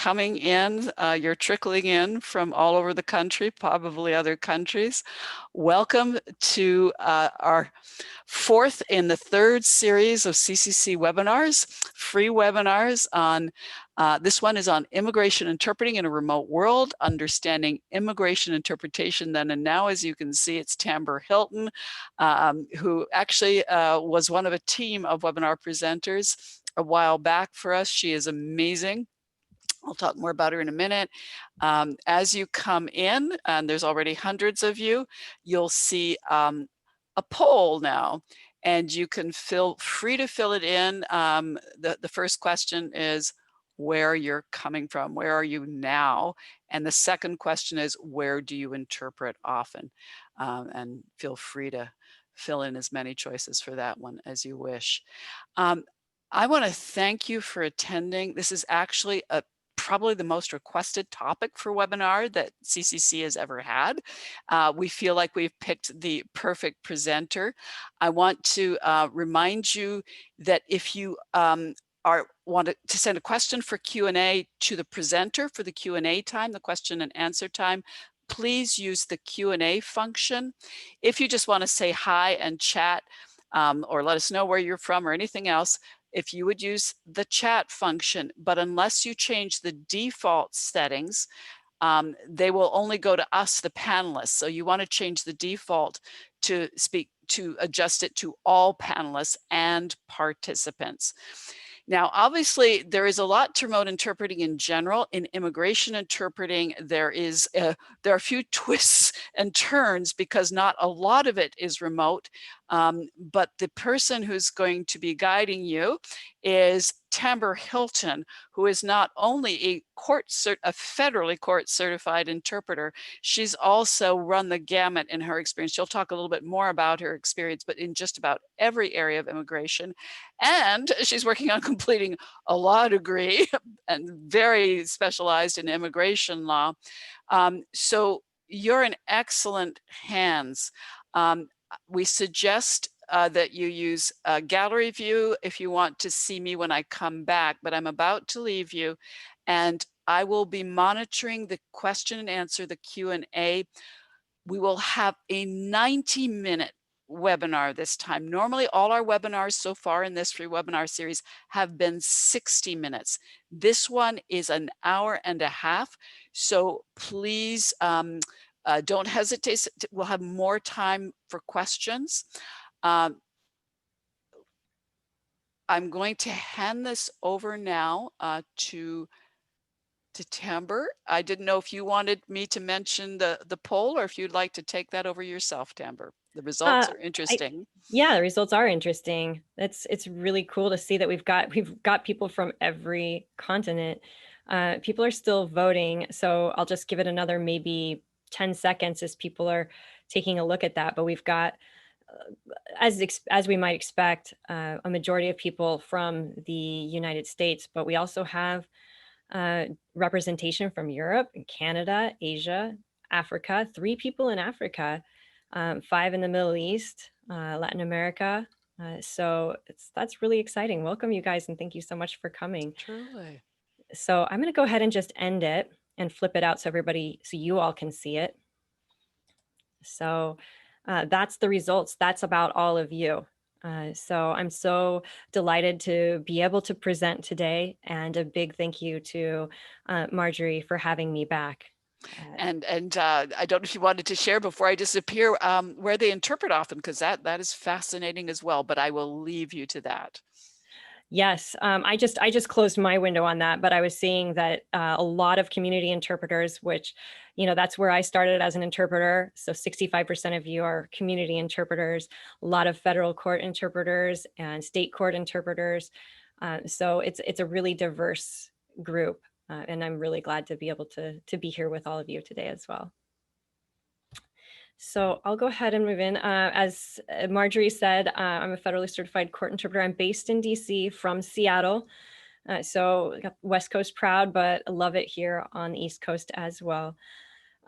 coming in. You're trickling in from all over the country, probably other countries. Welcome to our fourth in the third series of CCC webinars, free webinars on this one is on immigration interpreting in a remote world, understanding immigration interpretation then and now. As you can see, it's Tamber Hilton, who actually was one of a team of webinar presenters a while back for us. She is amazing. I'll talk more about her in a minute. As you come in, and there's already hundreds of you, you'll see a poll now, and you can feel free to fill it in. The first question is where you're coming from. Where are you now? And the second question is, where do you interpret often? And feel free to fill in as many choices for that one as you wish. I want to thank you for attending. This is actually probably the most requested topic for webinar that CCC has ever had. We feel like we've picked the perfect presenter. I want to remind you that if you want to send a question for Q&A to the presenter for the Q&A time, the question and answer time, please use the Q&A function. If you just want to say hi and chat or let us know where you're from or anything else, if you would use the chat function, but unless you change the default settings, they will only go to us, the panelists. So you want to change the default to adjust it to all panelists and participants. Now, obviously, there is a lot to remote interpreting in general. In immigration interpreting, there are a few twists and turns because not a lot of it is remote. But the person who's going to be guiding you is Tamber Hilton, who is not only a federally court certified interpreter, she's also run the gamut in her experience. She'll talk a little bit more about her experience, but in just about every area of immigration. And she's working on completing a law degree and very specialized in immigration law. So you're in excellent hands. We suggest that you use gallery view if you want to see me when I come back, but I'm about to leave you and I will be monitoring the question and answer, the Q&A. We will have a 90-minute webinar this time. Normally, all our webinars so far in this free webinar series have been 60 minutes. This one is an hour and a half. So please don't hesitate. We'll have more time for questions. I'm going to hand this over now to Tamber. I didn't know if you wanted me to mention the poll or if you'd like to take that over yourself, Tamber. The results are interesting. Yeah, the results are interesting. It's really cool to see that we've got people from every continent. People are still voting, so I'll just give it another maybe 10 seconds as people are taking a look at that. But we've got, as we might expect, a majority of people from the United States, but we also have representation from Europe, Canada, Asia, Africa, 3 people in Africa, 5 in the Middle East, Latin America. So that's really exciting. Welcome, you guys, and thank you so much for coming. Truly. So I'm going to go ahead and just end it and flip it out so you all can see it. So that's the results. That's about all of you. So I'm so delighted to be able to present today, and a big thank you to Marjorie for having me back. And I don't know if you wanted to share before I disappear where they interpret often, because that is fascinating as well, but I will leave you to that. Yes, I just closed my window on that, but I was seeing that a lot of community interpreters, which, that's where I started as an interpreter. So 65% of you are community interpreters, a lot of federal court interpreters and state court interpreters. So it's a really diverse group, and I'm really glad to be able to be here with all of you today as well. So I'll go ahead and move in. As Marjorie said, I'm a federally certified court interpreter. I'm based in DC from Seattle. So I got West Coast proud, but I love it here on the East Coast as well.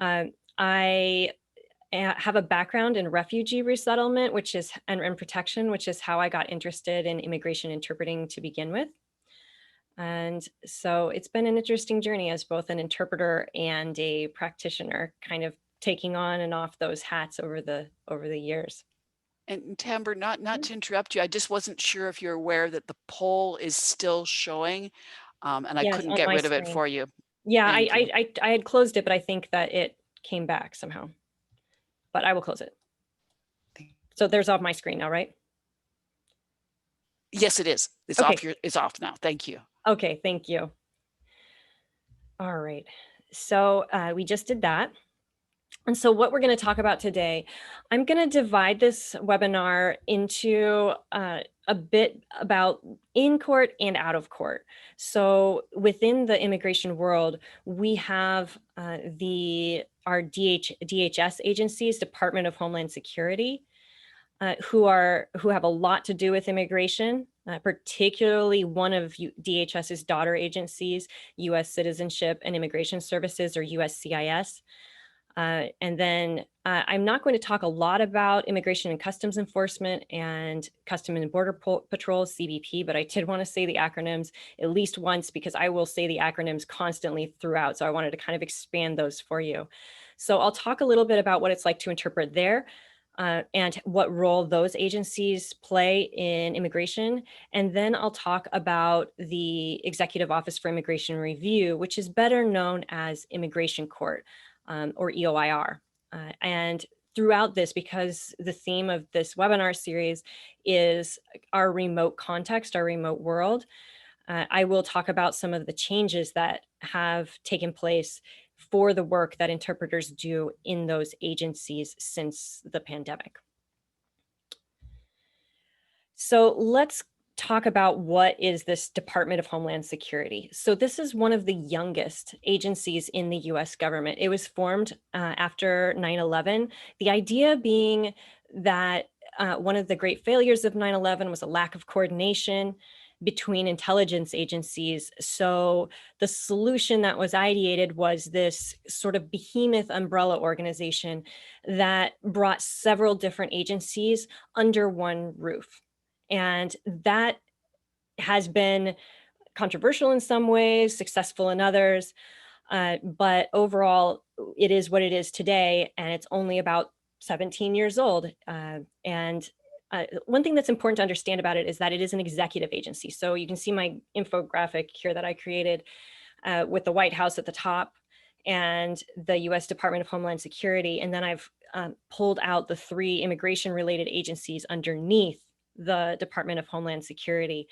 I have a background in refugee resettlement, and protection, which is how I got interested in immigration interpreting to begin with. And so it's been an interesting journey as both an interpreter and a practitioner, kind of taking on and off those hats over the years. And Tamber, not Yeah. to interrupt you, I just wasn't sure if you're aware that the poll is still showing, and I Yes, couldn't on get my rid of it screen. for you. Yeah, Thank you. I had closed it, but I think that it came back somehow. But I will close it. So there's off my screen now, right? Yes, it is. Okay. It's off now. Thank you. Okay, thank you. All right. So we just did that. And so what we're going to talk about today, I'm going to divide this webinar into a bit about in court and out of court. So within the immigration world, we have our DHS agencies, Department of Homeland Security, who have a lot to do with immigration, particularly one of DHS's daughter agencies, U.S. Citizenship and Immigration Services, or USCIS. And then I'm not going to talk a lot about Immigration and Customs Enforcement and Custom and Border Patrol, CBP, but I did want to say the acronyms at least once because I will say the acronyms constantly throughout. So I wanted to kind of expand those for you. So I'll talk a little bit about what it's like to interpret there. And what role those agencies play in immigration. And then I'll talk about the Executive Office for Immigration Review, which is better known as Immigration Court, or EOIR. And throughout this, because the theme of this webinar series is our remote context, our remote world, I will talk about some of the changes that have taken place for the work that interpreters do in those agencies since the pandemic. So let's talk about what is this Department of Homeland Security. So this is one of the youngest agencies in the US government. It was formed after 9/11. The idea being that one of the great failures of 9/11 was a lack of coordination between intelligence agencies. So the solution that was ideated was this sort of behemoth umbrella organization that brought several different agencies under one roof. And that has been controversial in some ways, successful in others. But overall, it is what it is today. And it's only about 17 years old. And one thing that's important to understand about it is that it is an executive agency. So you can see my infographic here that I created with the White House at the top and the US Department of Homeland Security. And then I've pulled out the 3 immigration related agencies underneath the Department of Homeland Security.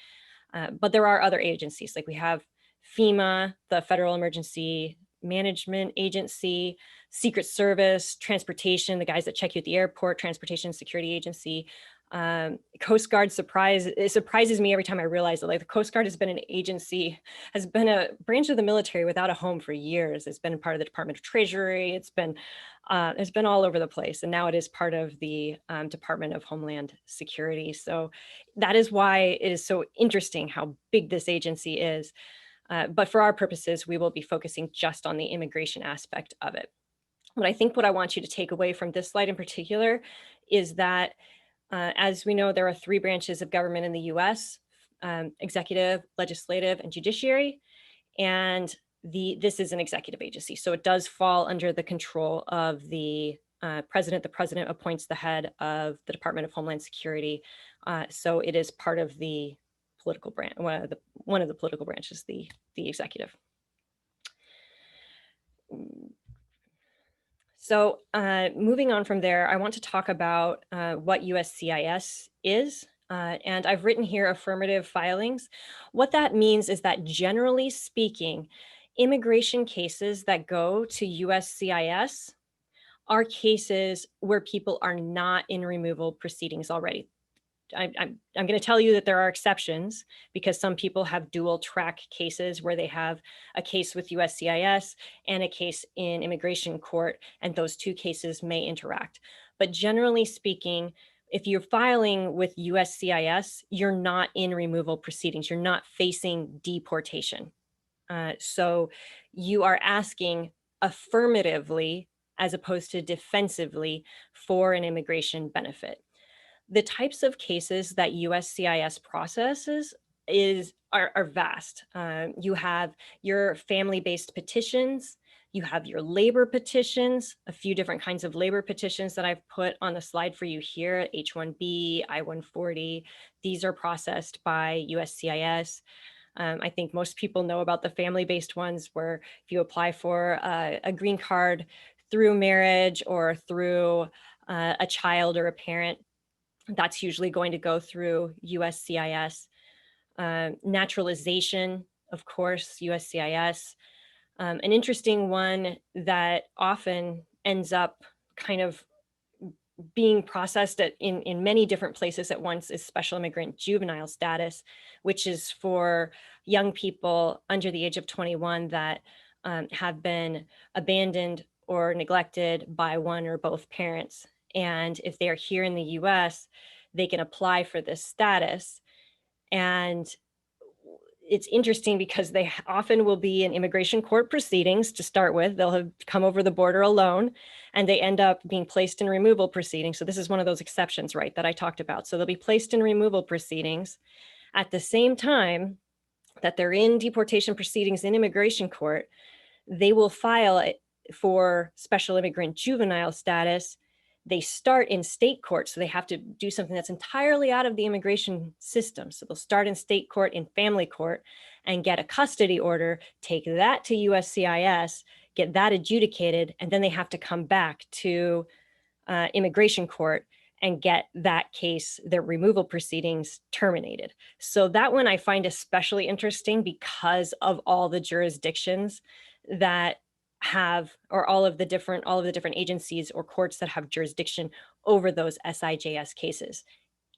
But there are other agencies, like we have FEMA, the Federal Emergency Management Agency, Secret Service, Transportation, the guys that check you at the airport, Transportation Security Agency, Coast Guard. It surprises me every time I realize that, like, the Coast Guard has been an agency, has been a branch of the military without a home for years. It's been part of the Department of Treasury. It's been all over the place, and now it is part of the Department of Homeland Security. So that is why it is so interesting how big this agency is. But for our purposes, we will be focusing just on the immigration aspect of it. What I want you to take away from this slide in particular is that, as we know, there are 3 branches of government in the US, executive, legislative, and judiciary. And this is an executive agency. So it does fall under the control of the president. The president appoints the head of the Department of Homeland Security. So it is part of the political branch, one of the political branches, the executive. So moving on from there, I want to talk about what USCIS is. And I've written here affirmative filings. What that means is that, generally speaking, immigration cases that go to USCIS are cases where people are not in removal proceedings already. I'm going to tell you that there are exceptions, because some people have dual track cases where they have a case with USCIS and a case in immigration court, and those 2 cases may interact. But generally speaking, if you're filing with USCIS, you're not in removal proceedings. You're not facing deportation. So you are asking affirmatively, as opposed to defensively, for an immigration benefit. The types of cases that USCIS processes are vast. You have your family-based petitions, you have your labor petitions, a few different kinds of labor petitions that I've put on the slide for you here, H-1B, I-140. These are processed by USCIS. I think most people know about the family-based ones where if you apply for a green card through marriage or through a child or a parent, that's usually going to go through USCIS. Naturalization, of course, USCIS. An interesting one that often ends up kind of being processed in many different places at once is special immigrant juvenile status, which is for young people under the age of 21 that have been abandoned or neglected by one or both parents. And if they are here in the US, they can apply for this status. And it's interesting because they often will be in immigration court proceedings to start with. They'll have come over the border alone and they end up being placed in removal proceedings. So this is one of those exceptions, right, that I talked about. So they'll be placed in removal proceedings at the same time that they're in deportation proceedings in immigration court. They will file for special immigrant juvenile status. They start in state court, so they have to do something that's entirely out of the immigration system. So they'll start in state court, in family court, and get a custody order, take that to USCIS, get that adjudicated, and then they have to come back to immigration court and get that case, their removal proceedings, terminated. So that one I find especially interesting because of all the jurisdictions that have, or all of the different agencies or courts that have jurisdiction over those SIJS cases.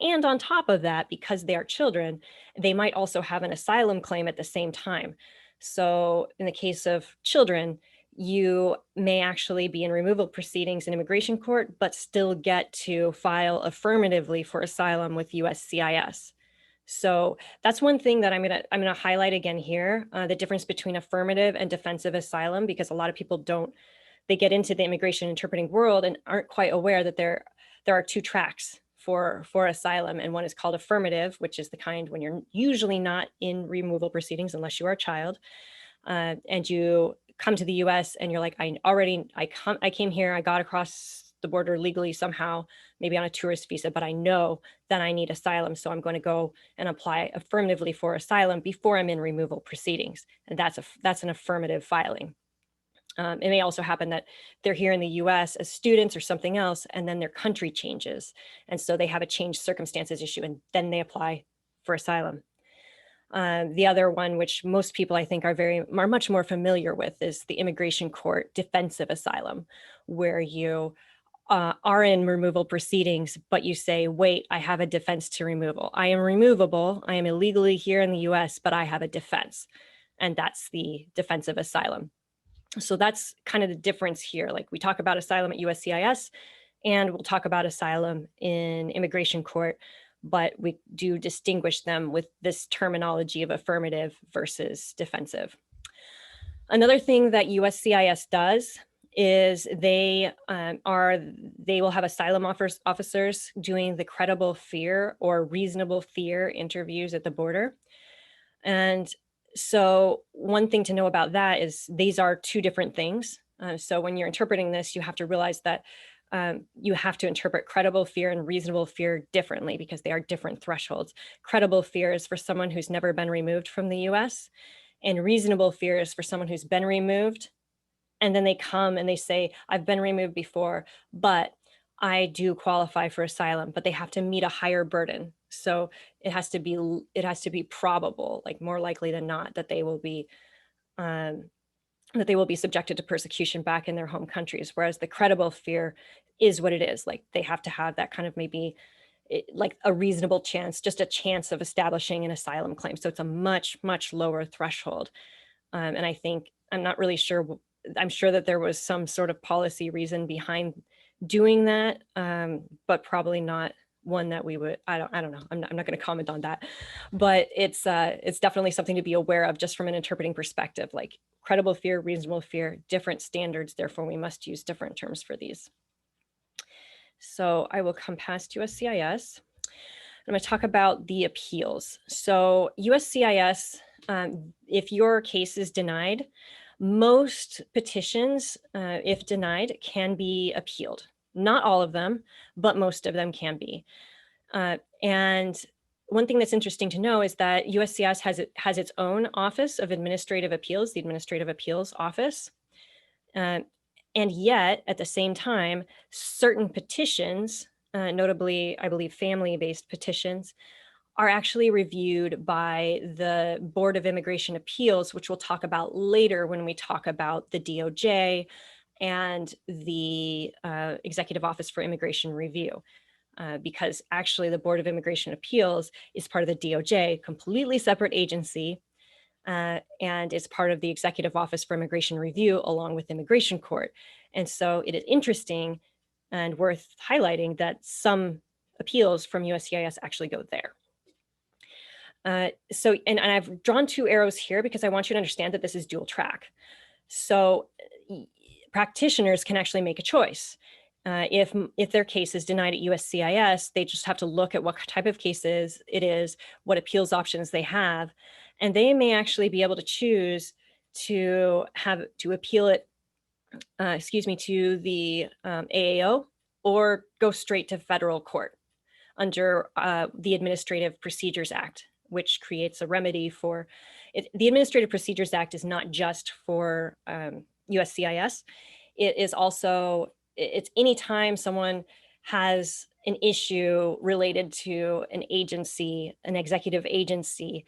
And on top of that, because they are children, they might also have an asylum claim at the same time. So in the case of children, you may actually be in removal proceedings in immigration court, but still get to file affirmatively for asylum with USCIS. So that's one thing that I'm gonna highlight again here, the difference between affirmative and defensive asylum, because a lot of people they get into the immigration interpreting world and aren't quite aware that there are two tracks for asylum. And one is called affirmative, which is the kind when you're usually not in removal proceedings unless you are a child. And you come to the US and you're like, I came here, I got across the border legally somehow, maybe on a tourist visa, but I know that I need asylum. So I'm going to go and apply affirmatively for asylum before I'm in removal proceedings. And that's an affirmative filing. It may also happen that they're here in the US as students or something else, and then their country changes. And so they have a changed circumstances issue, and then they apply for asylum. The other one, which most people I think are much more familiar with, is the immigration court defensive asylum, where you are in removal proceedings, but you say, wait, I have a defense to removal. I am removable. I am illegally here in the US, but I have a defense. And that's the defensive asylum. So that's kind of the difference here. Like we talk about asylum at USCIS, and we'll talk about asylum in immigration court, but we do distinguish them with this terminology of affirmative versus defensive. Another thing that USCIS does is they will have asylum officers doing the credible fear or reasonable fear interviews at the border. And so one thing to know about that is these are two different things. So when you're interpreting this, you have to realize that you have to interpret credible fear and reasonable fear differently because they are different thresholds. Credible fear is for someone who's never been removed from the US, and reasonable fear is for someone who's been removed. And then they come and they say, I've been removed before, but I do qualify for asylum, but they have to meet a higher burden. So it has to be probable, like more likely than not, that they will be subjected to persecution back in their home countries. Whereas the credible fear is what it is. Like they have to have that kind of like a reasonable chance, just a chance of establishing an asylum claim. So it's a much, much lower threshold. And I think, I'm not really sure, I'm sure that there was some sort of policy reason behind doing that, but probably not one that we would, I don't know. I'm not going to comment on that, but it's definitely something to be aware of just from an interpreting perspective, like credible fear, reasonable fear, different standards. Therefore, we must use different terms for these. So I will come past USCIS. I'm going to talk about the appeals. So USCIS, if your case is denied, most petitions, if denied, can be appealed. Not all of them, but most of them can be. And one thing that's interesting to know is that USCIS has its own Office of Administrative Appeals, the Administrative Appeals Office. And yet, at the same time, certain petitions, notably, I believe, family-based petitions, are actually reviewed by the Board of Immigration Appeals, which we'll talk about later when we talk about the DOJ and the Executive Office for Immigration Review. Because actually the Board of Immigration Appeals is part of the DOJ, completely separate agency, and it's part of the Executive Office for Immigration Review along with Immigration Court. And so it is interesting and worth highlighting that some appeals from USCIS actually go there. And I've drawn 2 arrows here because I want you to understand that this is dual track. So practitioners can actually make a choice. If their case is denied at USCIS, they just have to look at what type of cases it is, what appeals options they have, and they may actually be able to choose to appeal it, to the AAO, or go straight to federal court under the Administrative Procedures Act, which creates a remedy for it. The Administrative Procedures Act is not just for USCIS. It is also, it's anytime someone has an issue related to an agency, an executive agency,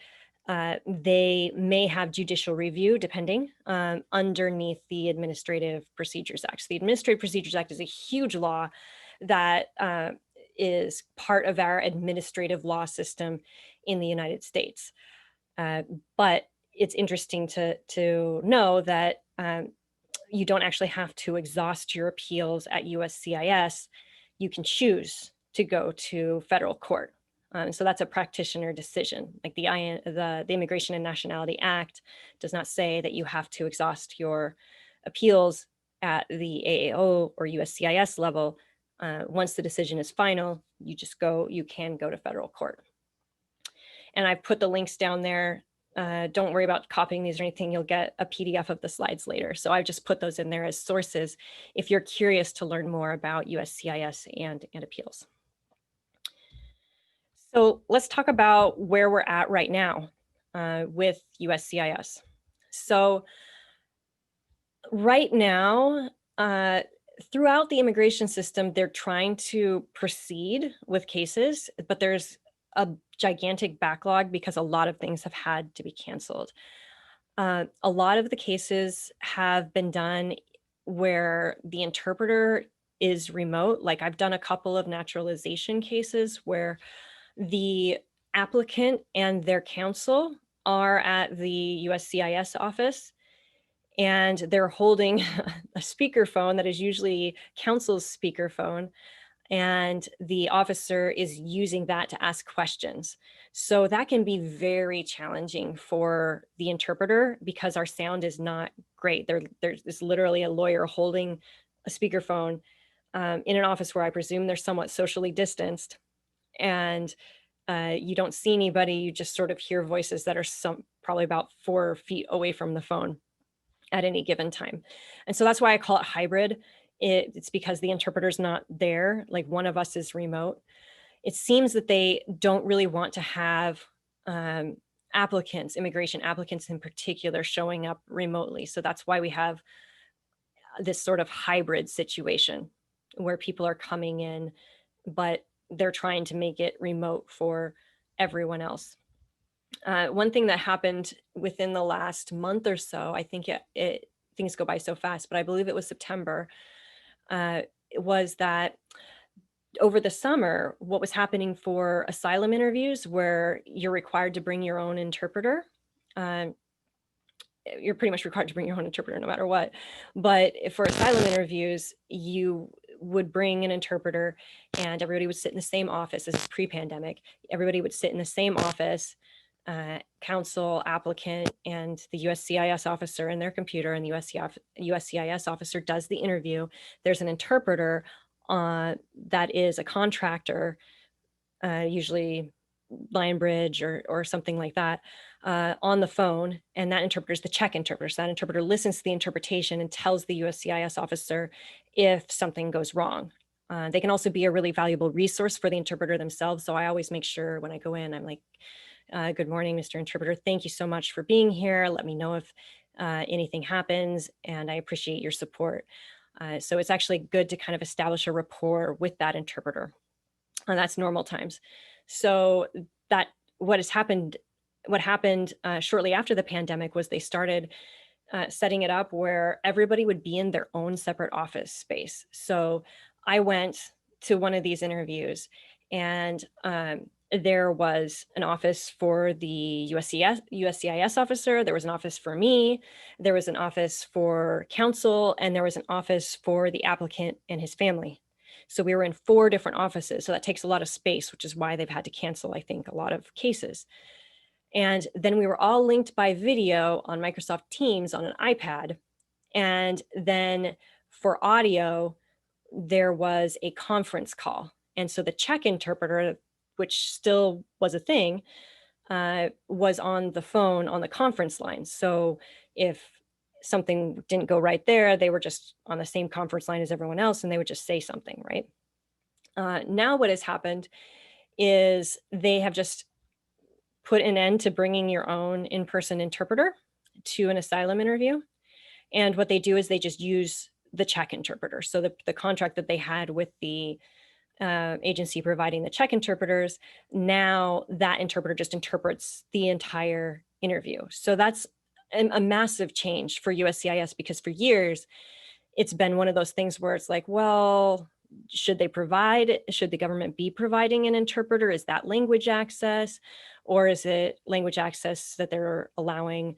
they may have judicial review, depending, underneath the Administrative Procedures Act. So the Administrative Procedures Act is a huge law that is part of our administrative law system in the United States. But it's interesting to know that you don't actually have to exhaust your appeals at USCIS. You can choose to go to federal court. So that's a practitioner decision. Like the Immigration and Nationality Act does not say that you have to exhaust your appeals at the AAO or USCIS level. Once the decision is final, you can go to federal court. And I've put the links down there. Don't worry about copying these or anything. You'll get a PDF of the slides later. So I've just put those in there as sources if you're curious to learn more about USCIS and appeals. So let's talk about where we're at right now with USCIS. So right now, throughout the immigration system, they're trying to proceed with cases, but there's a gigantic backlog because a lot of things have had to be canceled. A lot of the cases have been done where the interpreter is remote. Like I've done a couple of naturalization cases where the applicant and their counsel are at the USCIS office, and they're holding a speakerphone that is usually counsel's speakerphone, and the officer is using that to ask questions. So that can be very challenging for the interpreter because our sound is not great. There's literally a lawyer holding a speakerphone in an office where I presume they're somewhat socially distanced, and you don't see anybody. You just sort of hear voices that are probably about 4 feet away from the phone at any given time. And so that's why I call it hybrid. It's because the interpreter's not there, like one of us is remote. It seems that they don't really want to have applicants, immigration applicants in particular, showing up remotely. So that's why we have this sort of hybrid situation where people are coming in, but they're trying to make it remote for everyone else. One thing that happened within the last month or so, I think things go by so fast, but I believe it was September, was that over the summer, what was happening for asylum interviews where you're required to bring your own interpreter. You're pretty much required to bring your own interpreter no matter what. But for asylum interviews, you would bring an interpreter and everybody would sit in the same office. This is pre-pandemic. Everybody would sit in the same office, counsel, applicant, and the USCIS officer and their computer, and the USCIS officer does the interview. There's an interpreter that is a contractor usually Lionbridge or something like that, on the phone, and that interpreter is the check interpreter. So that interpreter listens to the interpretation and tells the USCIS officer if something goes wrong. They can also be a really valuable resource for the interpreter themselves. So I always make sure when I go in, I'm like, good morning, Mr. Interpreter. Thank you so much for being here. Let me know if anything happens, and I appreciate your support. So it's actually good to kind of establish a rapport with that interpreter. And that's normal times. So that what happened shortly after the pandemic was they started setting it up where everybody would be in their own separate office space. So I went to one of these interviews, and there was an office for the USCIS officer, there was an office for me, there was an office for counsel, and there was an office for the applicant and his family. So we were in 4 different offices. So that takes a lot of space, which is why they've had to cancel, I think, a lot of cases. And then we were all linked by video on Microsoft Teams on an iPad. And then for audio, there was a conference call. And so the check interpreter, which still was a thing, was on the phone on the conference line. So if something didn't go right there, they were just on the same conference line as everyone else, and they would just say something, right? Now what has happened is they have just put an end to bringing your own in-person interpreter to an asylum interview. And what they do is they just use the check interpreter. So the contract that they had with the agency providing the check interpreters, now that interpreter just interprets the entire interview. So that's a massive change for USCIS, because for years, it's been one of those things where it's like, well, should the government be providing an interpreter? Is that language access? Or is it language access that they're allowing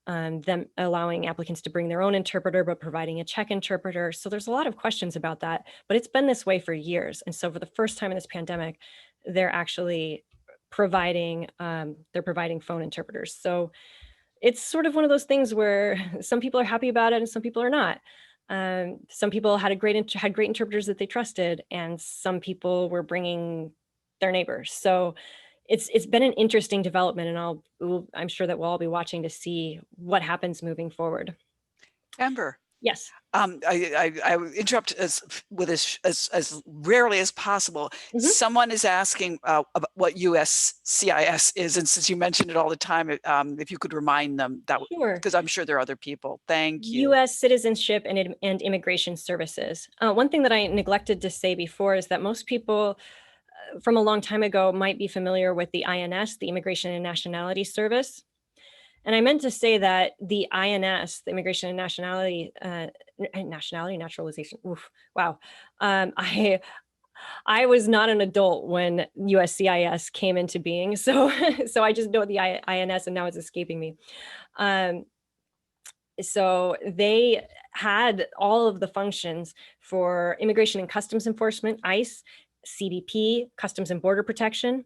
applicants to bring their own interpreter, but providing a check interpreter? So there's a lot of questions about that, but it's been this way for years. And so for the first time in this pandemic, they're actually providing phone interpreters. So it's sort of one of those things where some people are happy about it and some people are not. Some people had great interpreters that they trusted, and some people were bringing their neighbors. So it's been an interesting development, and I'm sure that we'll all be watching to see what happens moving forward. Amber. Yes. I interrupt with as rarely as possible. Mm-hmm. Someone is asking about what USCIS is, and since you mentioned it all the time, if you could remind them that, sure, because I'm sure there are other people. Thank you. U.S. Citizenship and Immigration Services. One thing that I neglected to say before is that most people from a long time ago might be familiar with the INS, the Immigration and Nationality Service. And I meant to say that the INS, the Immigration and Naturalization. Oof, wow. I was not an adult when USCIS came into being, so I just know the INS, and now it's escaping me. So they had all of the functions for Immigration and Customs Enforcement, ICE, CBP, Customs and Border Protection,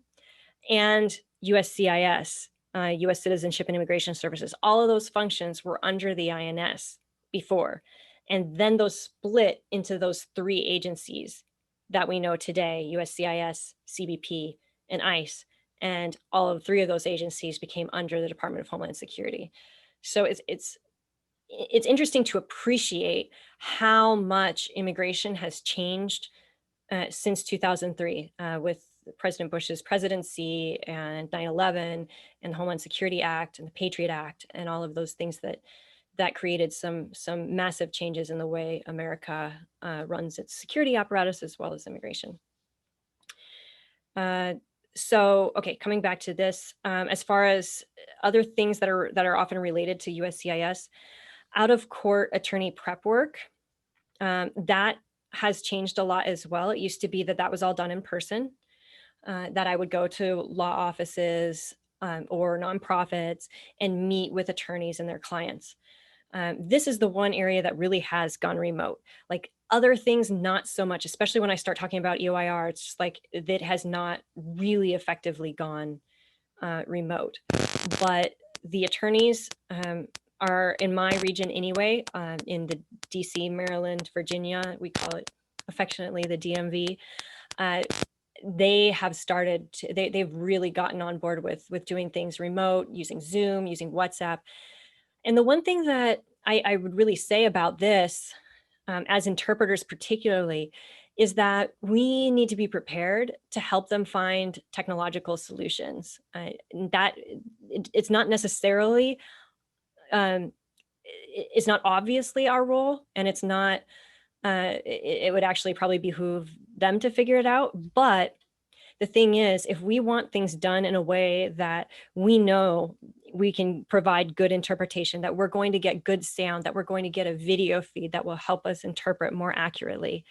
and USCIS, U.S. Citizenship and Immigration Services. All of those functions were under the INS before. And then those split into those 3 agencies that we know today, USCIS, CBP, and ICE. And all of 3 of those agencies became under the Department of Homeland Security. So it's interesting to appreciate how much immigration has changed since 2003 with President Bush's presidency and 9/11 and the Homeland Security Act and the Patriot Act and all of those things that created some massive changes in the way America runs its security apparatus as well as immigration. So, okay, coming back to this, as far as other things that are often related to USCIS, out of court attorney prep work, that has changed a lot as well. It used to be that was all done in person, that I would go to law offices or nonprofits and meet with attorneys and their clients. This is the one area that really has gone remote. Like other things, not so much, especially when I start talking about EOIR, it's just like that has not really effectively gone remote. But the attorneys are in my region anyway, in the DC, Maryland, Virginia, we call it affectionately the DMV. they have started to, they've really gotten on board with doing things remote, using Zoom, using WhatsApp. And the one thing that I would really say about this, as interpreters particularly, is that we need to be prepared to help them find technological solutions. It's not necessarily, um, it's not obviously our role, and it's not, it would actually probably behoove them to figure it out. But the thing is, if we want things done in a way that we know we can provide good interpretation, that we're going to get good sound, that we're going to get a video feed that will help us interpret more accurately,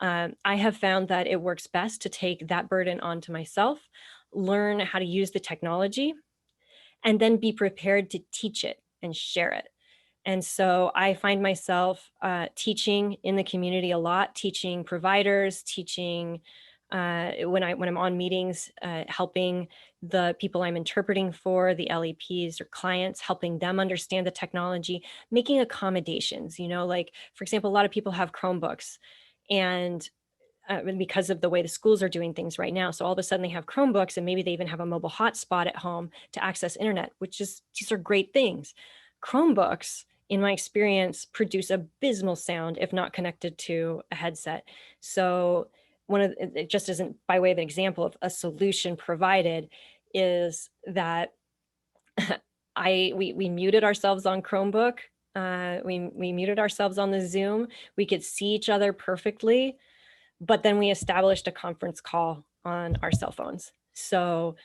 I have found that it works best to take that burden onto myself, learn how to use the technology, and then be prepared to teach it and share it. And so I find myself teaching in the community a lot, teaching providers, teaching when I'm on meetings, helping the people I'm interpreting for, the LEPs or clients, helping them understand the technology, making accommodations. Like, for example, a lot of people have Chromebooks, and because of the way the schools are doing things right now. So all of a sudden they have Chromebooks, and maybe they even have a mobile hotspot at home to access internet, these are great things. Chromebooks, in my experience, produce abysmal sound if not connected to a headset. So it just isn't, by way of an example of a solution provided, is that we muted ourselves on Chromebook. We muted ourselves on the Zoom. We could see each other perfectly, but then we established a conference call on our cell phones. So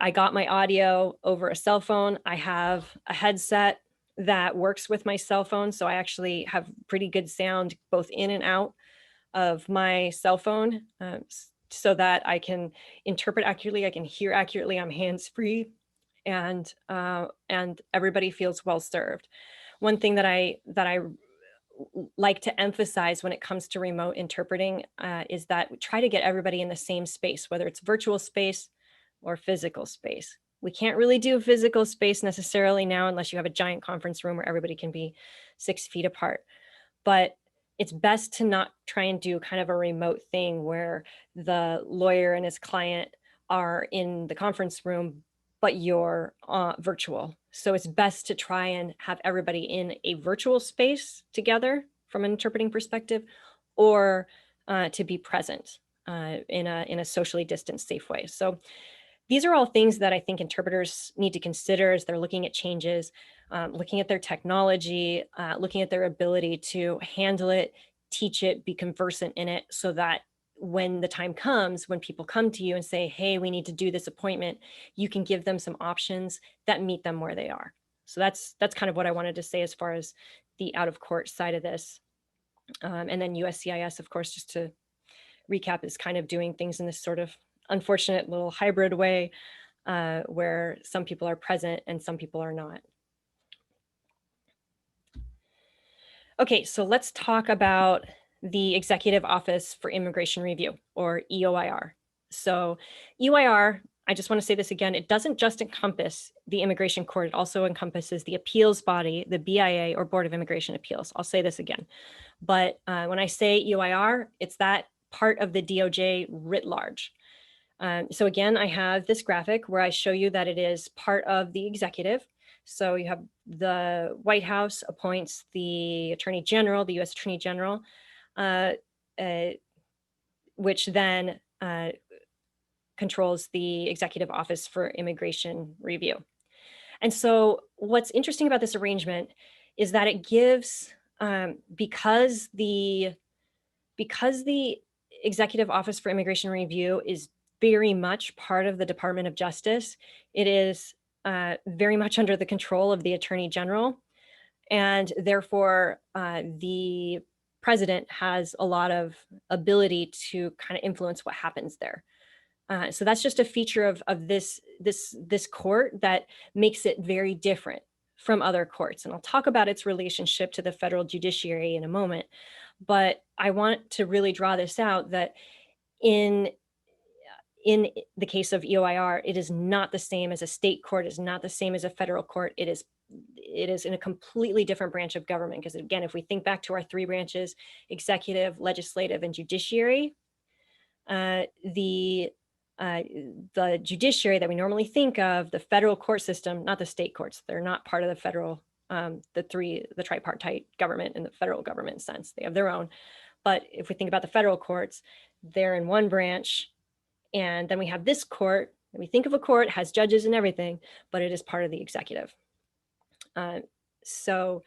I got my audio over a cell phone. I have a headset that works with my cell phone. So I actually have pretty good sound both in and out of my cell phone, so that I can interpret accurately, I can hear accurately, I'm hands-free, and everybody feels well served. One thing that I like to emphasize when it comes to remote interpreting is that we try to get everybody in the same space, whether it's virtual space or physical space. We can't really do physical space necessarily now unless you have a giant conference room where everybody can be 6 feet apart. But it's best to not try and do kind of a remote thing where the lawyer and his client are in the conference room, but you're virtual. So it's best to try and have everybody in a virtual space together from an interpreting perspective, or to be present in a socially distanced, safe way. So these are all things that I think interpreters need to consider as they're looking at changes, looking at their technology, looking at their ability to handle it, teach it, be conversant in it, so that when the time comes, when people come to you and say, hey, we need to do this appointment, you can give them some options that meet them where they are. So that's kind of what I wanted to say as far as the out of court side of this. And then USCIS, of course, just to recap, is kind of doing things in this sort of unfortunate little hybrid way, where some people are present and some people are not. Okay, so let's talk about the Executive Office for Immigration Review, or EOIR. So EOIR, I just want to say this again, it doesn't just encompass the immigration court, it also encompasses the appeals body, the BIA, or Board of Immigration Appeals. I'll say this again. But when I say EOIR, it's that part of the DOJ writ large. So again, I have this graphic where I show you that it is part of the executive. So you have the White House appoints the Attorney General, the U.S. Attorney General, which then controls the Executive Office for Immigration Review. And so what's interesting about this arrangement is that it gives, because the Executive Office for Immigration Review is very much part of the Department of Justice, it is very much under the control of the Attorney General. And therefore, the president has a lot of ability to kind of influence what happens there. So that's just a feature of this court that makes it very different from other courts. And I'll talk about its relationship to the federal judiciary in a moment. But I want to really draw this out, that in the case of EOIR, it is not the same as a state court, is not the same as a federal court. It is in a completely different branch of government. Because again, if we think back to our 3 branches, executive, legislative, and judiciary, The the judiciary that we normally think of, the federal court system, not the state courts, they're not part of the federal, the tripartite government in the federal government sense. They have their own. But if we think about the federal courts, they're in one branch. And then we have this court. We think of a court, has judges and everything, but it is part of the executive. So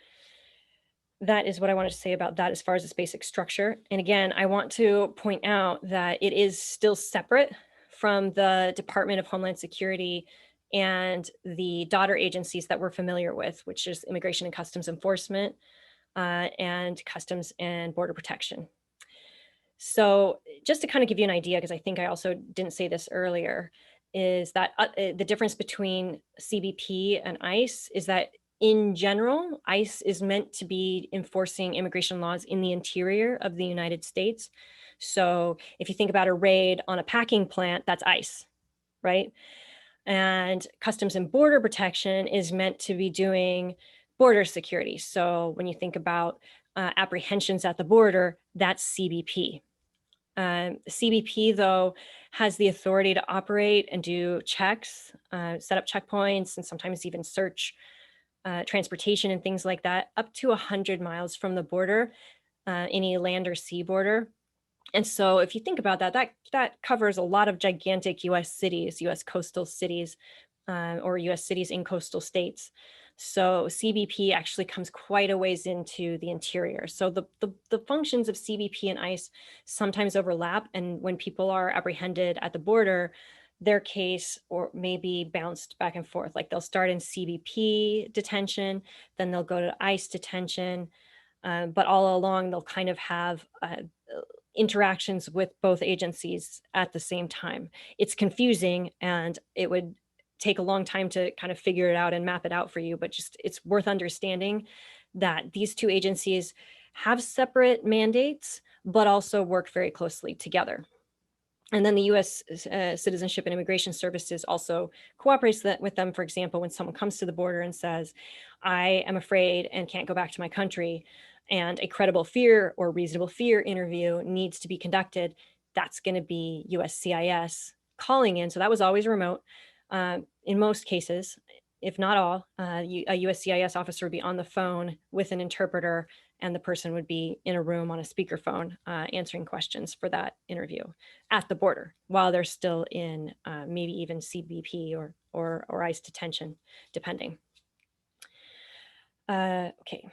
that is what I wanted to say about that as far as its basic structure. And again, I want to point out that it is still separate from the Department of Homeland Security and the daughter agencies that we're familiar with, which is Immigration and Customs Enforcement and Customs and Border Protection. So just to kind of give you an idea, because I think I also didn't say this earlier, is that the difference between CBP and ICE is that in general, ICE is meant to be enforcing immigration laws in the interior of the United States. So if you think about a raid on a packing plant, that's ICE, right? And Customs and Border Protection is meant to be doing border security. So when you think about apprehensions at the border, that's CBP. CBP, though, has the authority to operate and do checks, set up checkpoints, and sometimes even search transportation and things like that, up to 100 miles from the border, any land or sea border. And so if you think about that, that covers a lot of gigantic US cities, US coastal cities, or US cities in coastal states. So CBP actually comes quite a ways into the interior. So the functions of CBP and ICE sometimes overlap. And when people are apprehended at the border, their case or may be bounced back and forth. Like they'll start in CBP detention, then they'll go to ICE detention. But all along, they'll kind of have interactions with both agencies at the same time. It's confusing, and it would take a long time to kind of figure it out and map it out for you, but just it's worth understanding that these two agencies have separate mandates, but also work very closely together. And then the U.S. Citizenship and Immigration Services also cooperates with them. For example, when someone comes to the border and says, I am afraid and can't go back to my country, and a credible fear or reasonable fear interview needs to be conducted, that's going to be USCIS calling in. So that was always remote. In most cases, if not all, a USCIS officer would be on the phone with an interpreter, and the person would be in a room on a speakerphone answering questions for that interview at the border while they're still in maybe even CBP or ICE detention, depending. Okay.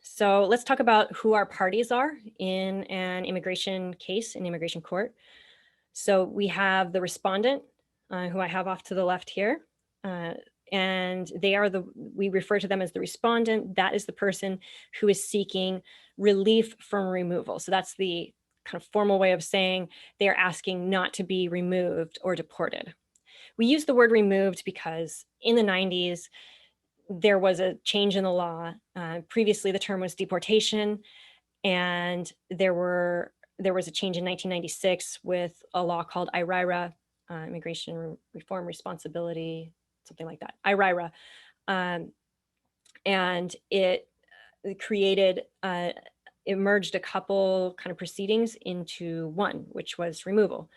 So let's talk about who our parties are in an immigration case in immigration court. So we have the respondent, who I have off to the left here. And they are we refer to them as the respondent. That is the person who is seeking relief from removal. So that's the kind of formal way of saying they are asking not to be removed or deported. We use the word removed because in the 90s, there was a change in the law. Previously, the term was deportation, and there was a change in 1996 with a law called EOIR, Immigration Reform Responsibility, something like that, EOIR. And it created, it merged a couple kind of proceedings into one, which was removal.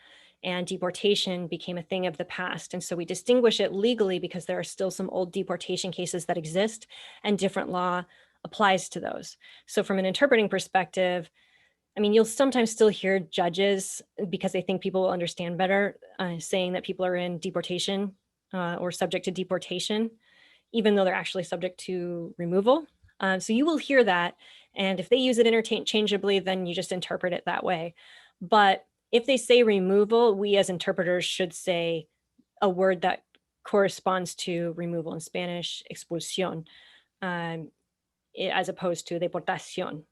And deportation became a thing of the past. And so we distinguish it legally because there are still some old deportation cases that exist, and different law applies to those. So from an interpreting perspective, I mean, you'll sometimes still hear judges, because they think people will understand better, saying that people are in deportation or subject to deportation, even though they're actually subject to removal. So you will hear that. And if they use it interchangeably, then you just interpret it that way. But if they say removal, we as interpreters should say a word that corresponds to removal in Spanish, expulsión, as opposed to deportación.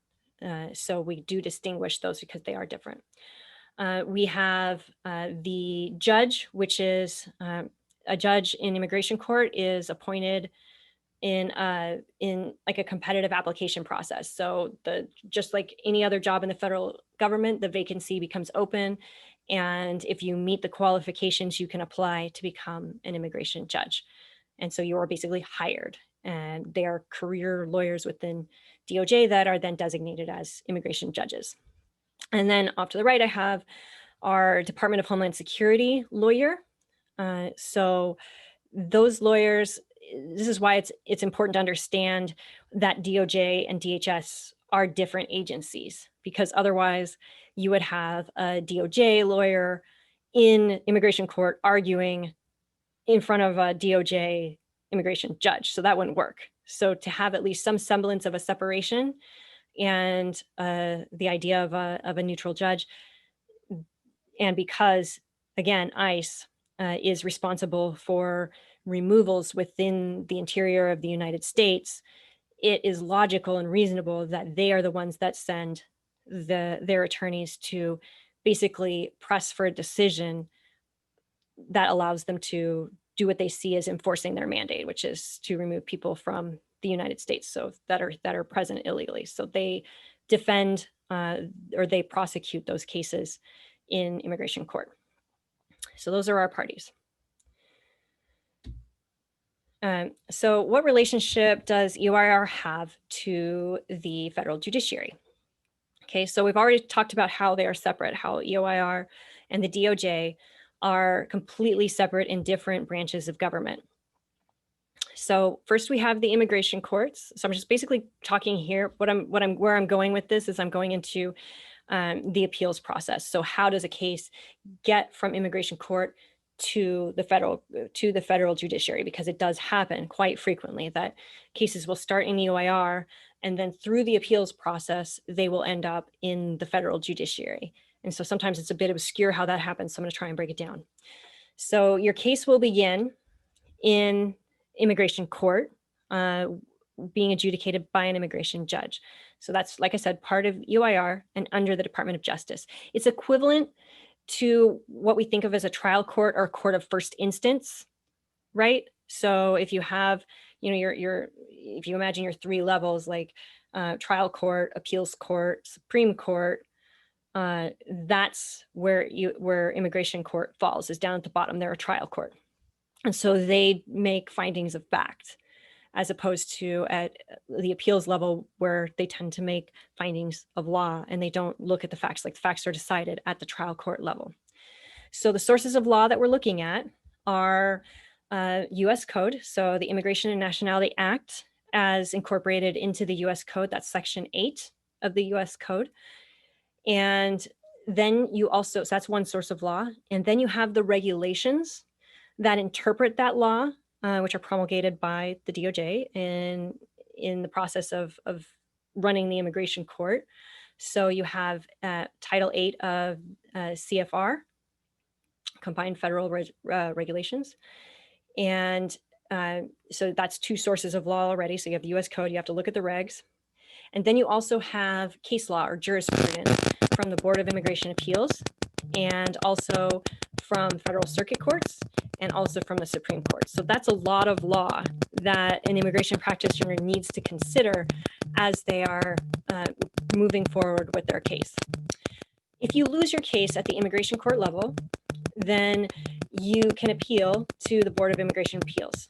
So we do distinguish those because they are different. We have the judge, which is a judge in immigration court is appointed in like a competitive application process. So just like any other job in the federal government, the vacancy becomes open. And if you meet the qualifications, you can apply to become an immigration judge. And so you're basically hired, and they are career lawyers within DOJ that are then designated as immigration judges. And then off to the right, I have our Department of Homeland Security lawyer. So those lawyers, this is why it's important to understand that DOJ and DHS are different agencies, because otherwise you would have a DOJ lawyer in immigration court arguing in front of a DOJ immigration judge. So that wouldn't work. So to have at least some semblance of a separation and the idea of a neutral judge, and because, again, ICE is responsible for removals within the interior of the United States, it is logical and reasonable that they are the ones that send their attorneys to basically press for a decision that allows them to do what they see as enforcing their mandate, which is to remove people from the United States, so that are present illegally. So they defend or they prosecute those cases in immigration court. So those are our parties. So what relationship does EOIR have to the federal judiciary? Okay, so we've already talked about how they are separate, how EOIR and the DOJ are completely separate in different branches of government. So first we have the immigration courts. So I'm just basically talking here, where I'm going with this is I'm going into the appeals process. So how does a case get from immigration court to the federal judiciary? Because it does happen quite frequently that cases will start in EOIR, and then through the appeals process, they will end up in the federal judiciary. And so sometimes it's a bit obscure how that happens. So I'm going to try and break it down. So your case will begin in immigration court, being adjudicated by an immigration judge. So that's, like I said, part of EOIR and under the Department of Justice. It's equivalent to what we think of as a trial court or a court of first instance, right? So if you have, if you imagine your three levels, like trial court, appeals court, Supreme Court, that's where immigration court falls, is down at the bottom. They're a trial court. And so they make findings of fact, as opposed to at the appeals level where they tend to make findings of law and they don't look at the facts, like the facts are decided at the trial court level. So the sources of law that we're looking at are US Code. So the Immigration and Nationality Act as incorporated into the US Code, that's Section 8 of the US Code. And then you also, so that's one source of law. And then you have the regulations that interpret that law, which are promulgated by the DOJ in the process of running the immigration court. So you have Title 8 of CFR, Combined Federal Regulations. And so that's two sources of law already. So you have the US Code, you have to look at the regs. And then you also have case law or jurisprudence from the Board of Immigration Appeals, and also from federal circuit courts, and also from the Supreme Court. So that's a lot of law that an immigration practitioner needs to consider as they are moving forward with their case. If you lose your case at the immigration court level, then you can appeal to the Board of Immigration Appeals.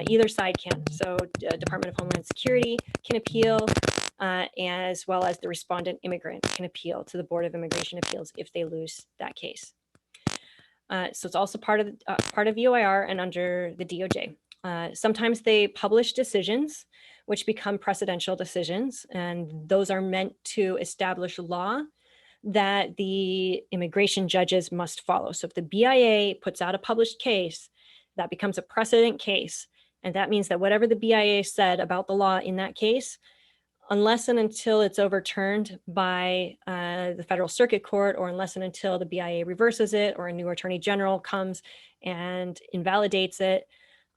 Either side can. So Department of Homeland Security can appeal, as well as the respondent immigrant can appeal to the Board of Immigration Appeals if they lose that case. So it's also part of EOIR and under the DOJ. Sometimes they publish decisions which become precedential decisions, and those are meant to establish law that the immigration judges must follow. So if the BIA puts out a published case, that becomes a precedent case. And that means that whatever the BIA said about the law in that case, unless and until it's overturned by the federal circuit court, or unless and until the BIA reverses it or a new attorney general comes and invalidates it,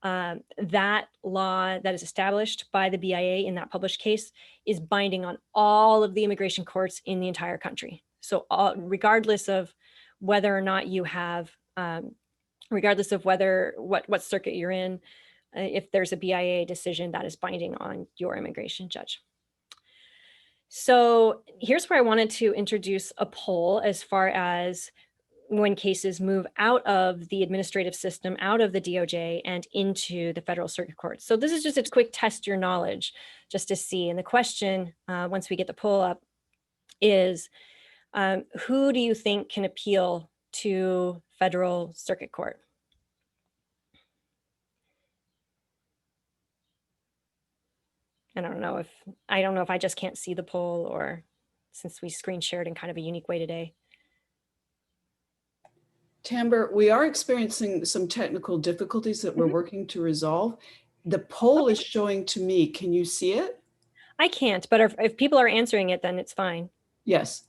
that law that is established by the BIA in that published case is binding on all of the immigration courts in the entire country. So regardless of whether or not you have, regardless of what circuit you're in, if there's a BIA decision, that is binding on your immigration judge. So here's where I wanted to introduce a poll as far as when cases move out of the administrative system, out of the DOJ and into the federal circuit court. So this is just a quick test your knowledge just to see. And the question, once we get the poll up, is who do you think can appeal to federal circuit court. I don't know if I just can't see the poll, or since we screen shared in kind of a unique way today. Tamber, we are experiencing some technical difficulties that we're working to resolve. The poll is showing to me. Can you see it? I can't, but if people are answering it, then it's fine. Yes.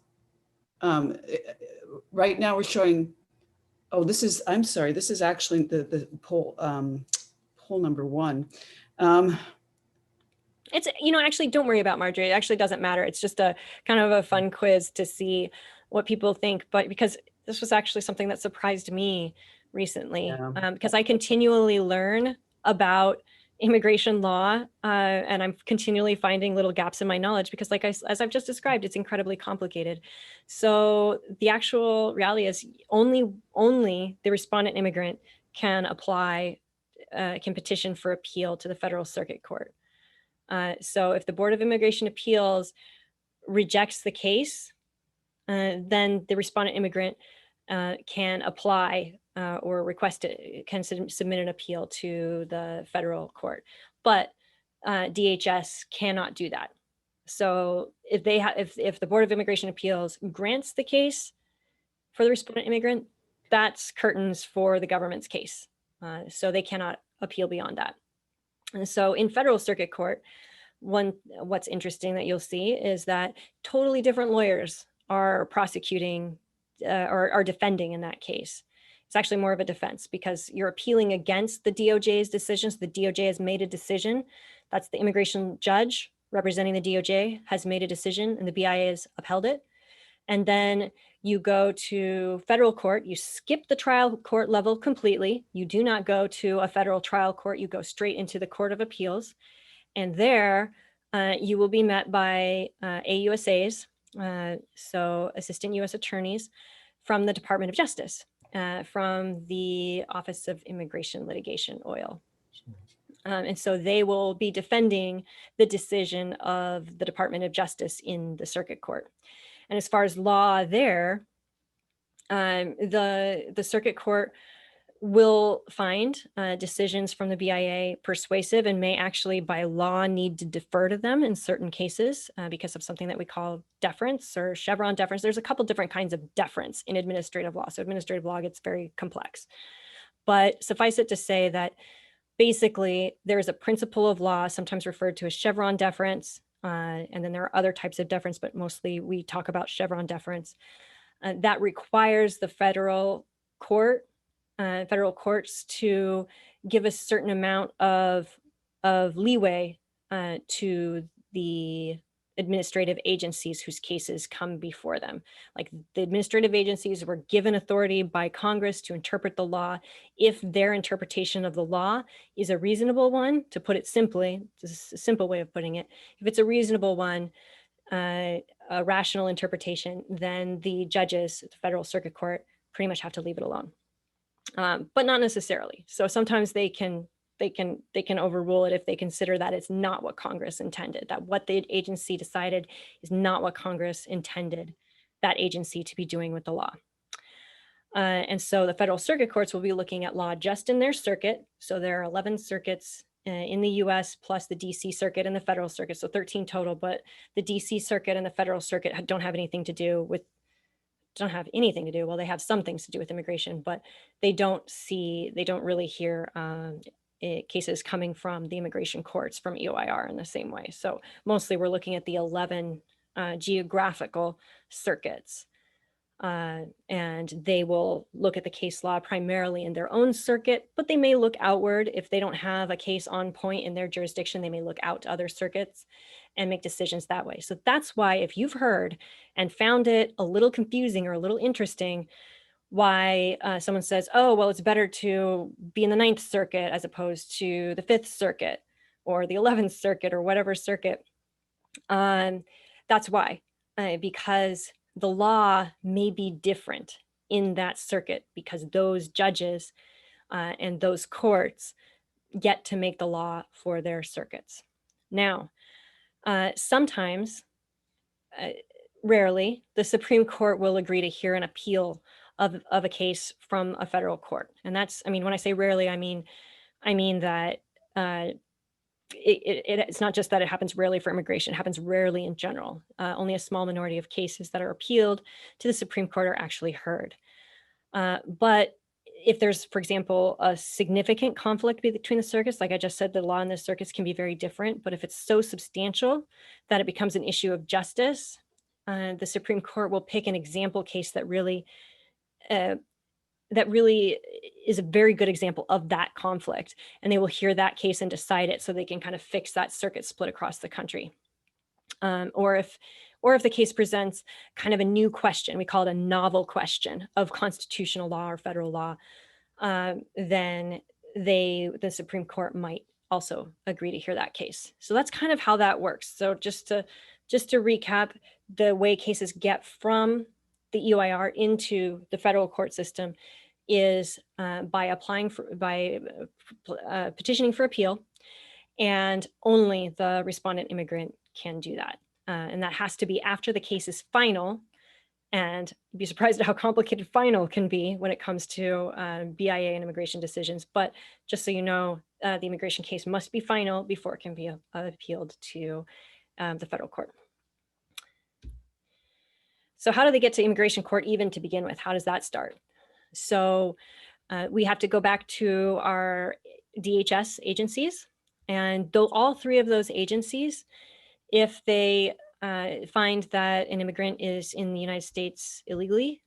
Right now we're showing, oh, I'm sorry, this is actually the poll, poll number 1. It's, actually, don't worry about Marjorie. It actually doesn't matter. It's just a kind of a fun quiz to see what people think. But because this was actually something that surprised me recently, because I continually learn about immigration law, and I'm continually finding little gaps in my knowledge because, as I've just described, it's incredibly complicated. So the actual reality is only the respondent immigrant can apply, can petition for appeal to the Federal Circuit Court. So if the Board of Immigration Appeals rejects the case, then the respondent immigrant can apply or request it, can submit an appeal to the federal court. But DHS cannot do that. So if the Board of Immigration Appeals grants the case for the respondent immigrant, that's curtains for the government's case. So they cannot appeal beyond that. And so in federal circuit court, what's interesting that you'll see is that totally different lawyers are prosecuting or are defending in that case. It's actually more of a defense because you're appealing against the DOJ's decisions. The DOJ has made a decision. That's the immigration judge representing the DOJ has made a decision and the BIA has upheld it. And then you go to federal court, you skip the trial court level completely. You do not go to a federal trial court, you go straight into the Court of Appeals. And there you will be met by AUSAs, so Assistant U.S. Attorneys from the Department of Justice, from the Office of Immigration Litigation, OIL. And so they will be defending the decision of the Department of Justice in the circuit court. And as far as law there, the circuit court will find decisions from the BIA persuasive and may actually by law need to defer to them in certain cases because of something that we call deference or Chevron deference. There's a couple different kinds of deference in administrative law. So administrative law gets very complex. But suffice it to say that basically there's a principle of law, sometimes referred to as Chevron deference, and then there are other types of deference, but mostly we talk about Chevron deference, that requires the federal courts to give a certain amount of leeway to the administrative agencies whose cases come before them. Like the administrative agencies were given authority by Congress to interpret the law if their interpretation of the law is a reasonable one, to put it simply, this is a simple way of putting it. If it's a reasonable one, a rational interpretation, then the judges at the Federal Circuit Court pretty much have to leave it alone. But not necessarily. So sometimes they can overrule it if they consider that it's not what Congress intended, that what the agency decided is not what Congress intended that agency to be doing with the law. And so the federal circuit courts will be looking at law just in their circuit. So there are 11 circuits in the US plus the DC circuit and the federal circuit, so 13 total, but the DC circuit and the federal circuit don't have anything to do with, well, they have some things to do with immigration, but they don't really hear cases coming from the immigration courts from EOIR in the same way. So mostly we're looking at the 11 geographical circuits. And they will look at the case law primarily in their own circuit, but they may look outward. If they don't have a case on point in their jurisdiction, they may look out to other circuits and make decisions that way. So that's why if you've heard and found it a little confusing or a little interesting, why someone says, oh, well, it's better to be in the 9th Circuit as opposed to the 5th Circuit or the 11th Circuit or whatever circuit, that's why, because the law may be different in that circuit because those judges and those courts get to make the law for their circuits. Now, sometimes, rarely, the Supreme Court will agree to hear an appeal of a case from a federal court. And that's, I mean, when I say rarely, I mean that it's not just that it happens rarely for immigration, it happens rarely in general. Only a small minority of cases that are appealed to the Supreme Court are actually heard. But if there's, for example, a significant conflict between the circuits, like I just said, the law in the circuits can be very different, but if it's so substantial that it becomes an issue of justice, the Supreme Court will pick an example case that really is a very good example of that conflict. And they will hear that case and decide it so they can kind of fix that circuit split across the country. Or if the case presents kind of a new question, we call it a novel question of constitutional law or federal law, then the Supreme Court might also agree to hear that case. So that's kind of how that works. So just to recap, the way cases get from the EOIR into the federal court system is by petitioning for appeal, and only the respondent immigrant can do that. And that has to be after the case is final. And you'd be surprised at how complicated final can be when it comes to BIA and immigration decisions. But just so you know, the immigration case must be final before it can be appealed to the federal court. So how do they get to immigration court even to begin with? How does that start? So we have to go back to our DHS agencies, and all three of those agencies, if they find that an immigrant is in the United States illegally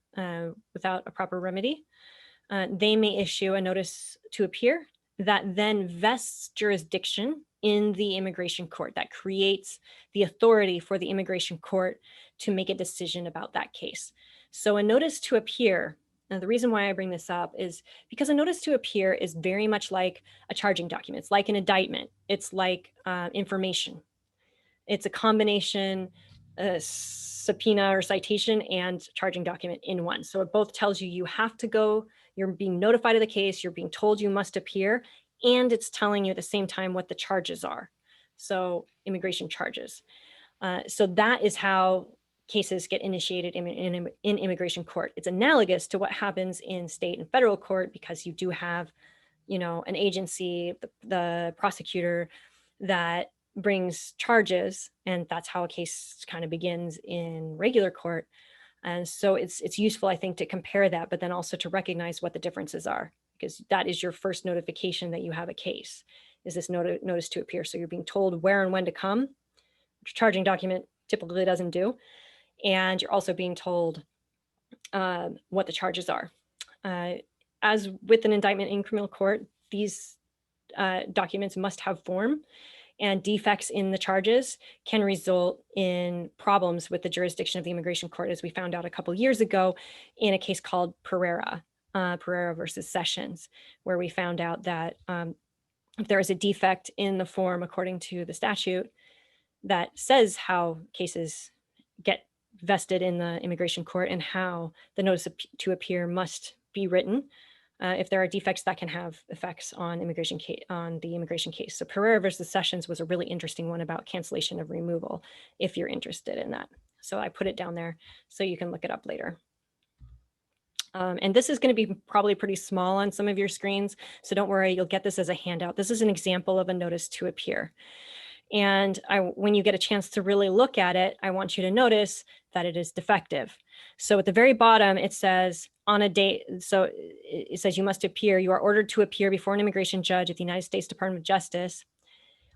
without a proper remedy, they may issue a notice to appear that then vests jurisdiction in the immigration court, that creates the authority for the immigration court to make a decision about that case. So a notice to appear, and the reason why I bring this up is because a notice to appear is very much like a charging document. It's like an indictment. It's like information. It's a combination, subpoena or citation and charging document in one. So it both tells you have to go, you're being notified of the case, you're being told you must appear, and it's telling you at the same time what the charges are. So immigration charges. So that is how cases get initiated in immigration court. It's analogous to what happens in state and federal court, because you do have, an agency, the prosecutor, that brings charges, and that's how a case kind of begins in regular court. And so it's useful, I think, to compare that, but then also to recognize what the differences are, because that is your first notification that you have a case, is this notice to appear. So you're being told where and when to come, which charging document typically doesn't do. And you're also being told what the charges are. As with an indictment in criminal court, these documents must have form, and defects in the charges can result in problems with the jurisdiction of the immigration court, as we found out a couple years ago in a case called Pereira versus Sessions, where we found out that if there is a defect in the form according to the statute that says how cases get vested in the immigration court and how the notice to appear must be written, if there are defects, that can have effects on the immigration case. So Pereira versus Sessions was a really interesting one about cancellation of removal, if you're interested in that. So I put it down there so you can look it up later. And this is going to be probably pretty small on some of your screens, so don't worry, you'll get this as a handout. This is an example of a notice to appear. And when you get a chance to really look at it, I want you to notice that it is defective. So at the very bottom, it says on a date, so it says you must appear, you are ordered to appear before an immigration judge at the United States Department of Justice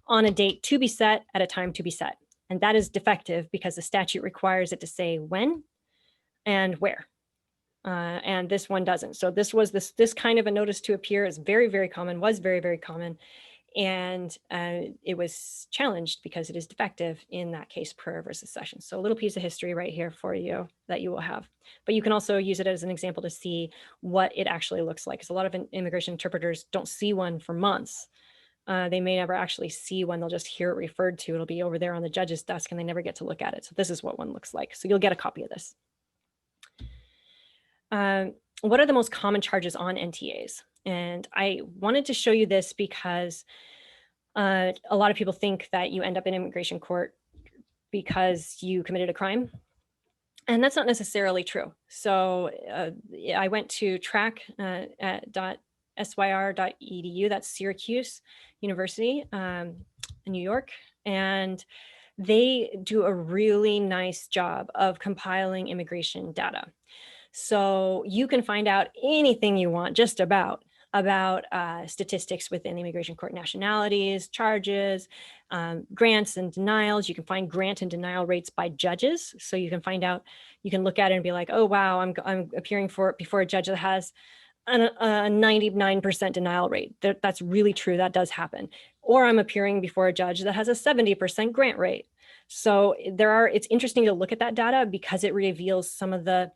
on a date to be set at a time to be set. And that is defective because the statute requires it to say when and where. And this one doesn't. So this kind of a notice to appear is very, very common, was very, very common. And it was challenged because it is defective in that case, Pereira versus Sessions. So a little piece of history right here for you that you will have. But you can also use it as an example to see what it actually looks like. Because a lot of immigration interpreters don't see one for months. They may never actually see one. They'll just hear it referred to. It'll be over there on the judge's desk and they never get to look at it. So this is what one looks like. So you'll get a copy of this. What are the most common charges on NTAs? And I wanted to show you this because a lot of people think that you end up in immigration court because you committed a crime. And that's not necessarily true. So yeah, I went to track at .syr.edu, that's Syracuse University in New York, and they do a really nice job of compiling immigration data. So you can find out anything you want just about statistics within the immigration court, nationalities, charges, grants and denials. You can find grant and denial rates by judges. So you can find out, you can look at it and be like, oh, wow, I'm appearing before a judge that has a 99% denial rate. That's really true. That does happen. Or I'm appearing before a judge that has a 70% grant rate. So it's interesting to look at that data because it reveals some of the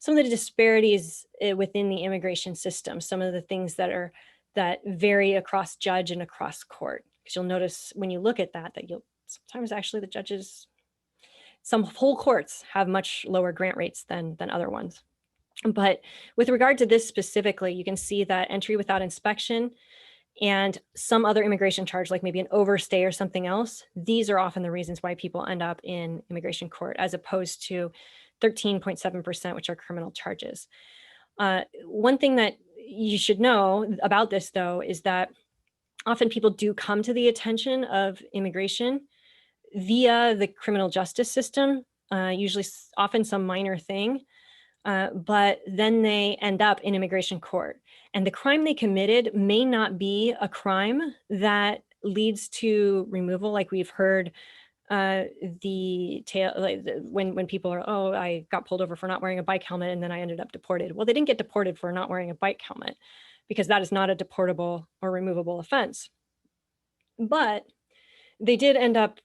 disparities within the immigration system, some of the things that vary across judge and across court. Because you'll notice when you look at that you'll sometimes actually the judges, some whole courts have much lower grant rates than other ones. But with regard to this specifically, you can see that entry without inspection and some other immigration charge, like maybe an overstay or something else, these are often the reasons why people end up in immigration court, as opposed to 13.7%, which are criminal charges. One thing that you should know about this, though, is that often people do come to the attention of immigration via the criminal justice system, usually often some minor thing, but then they end up in immigration court. And the crime they committed may not be a crime that leads to removal, like we've heard the tale, like when people are, oh, I got pulled over for not wearing a bike helmet and then I ended up deported. Well, they didn't get deported for not wearing a bike helmet because that is not a deportable or removable offense. But they did end up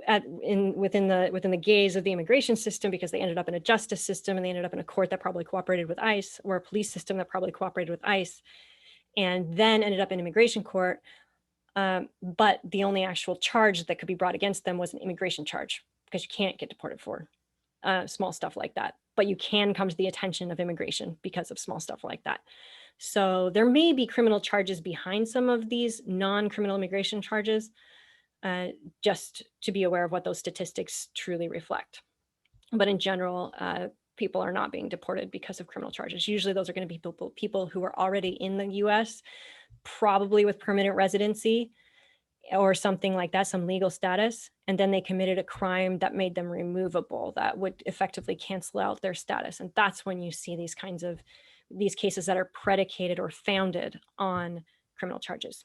within the gaze of the immigration system because they ended up in a justice system and they ended up in a court that probably cooperated with ICE, or a police system that probably cooperated with ICE, and then ended up in immigration court. But the only actual charge that could be brought against them was an immigration charge, because you can't get deported for small stuff like that. But you can come to the attention of immigration because of small stuff like that. So there may be criminal charges behind some of these non-criminal immigration charges, just to be aware of what those statistics truly reflect. But in general, people are not being deported because of criminal charges. Usually those are going to be people who are already in the US, probably with permanent residency or something like that, some legal status, and then they committed a crime that made them removable, that would effectively cancel out their status. And that's when you see these cases that are predicated or founded on criminal charges.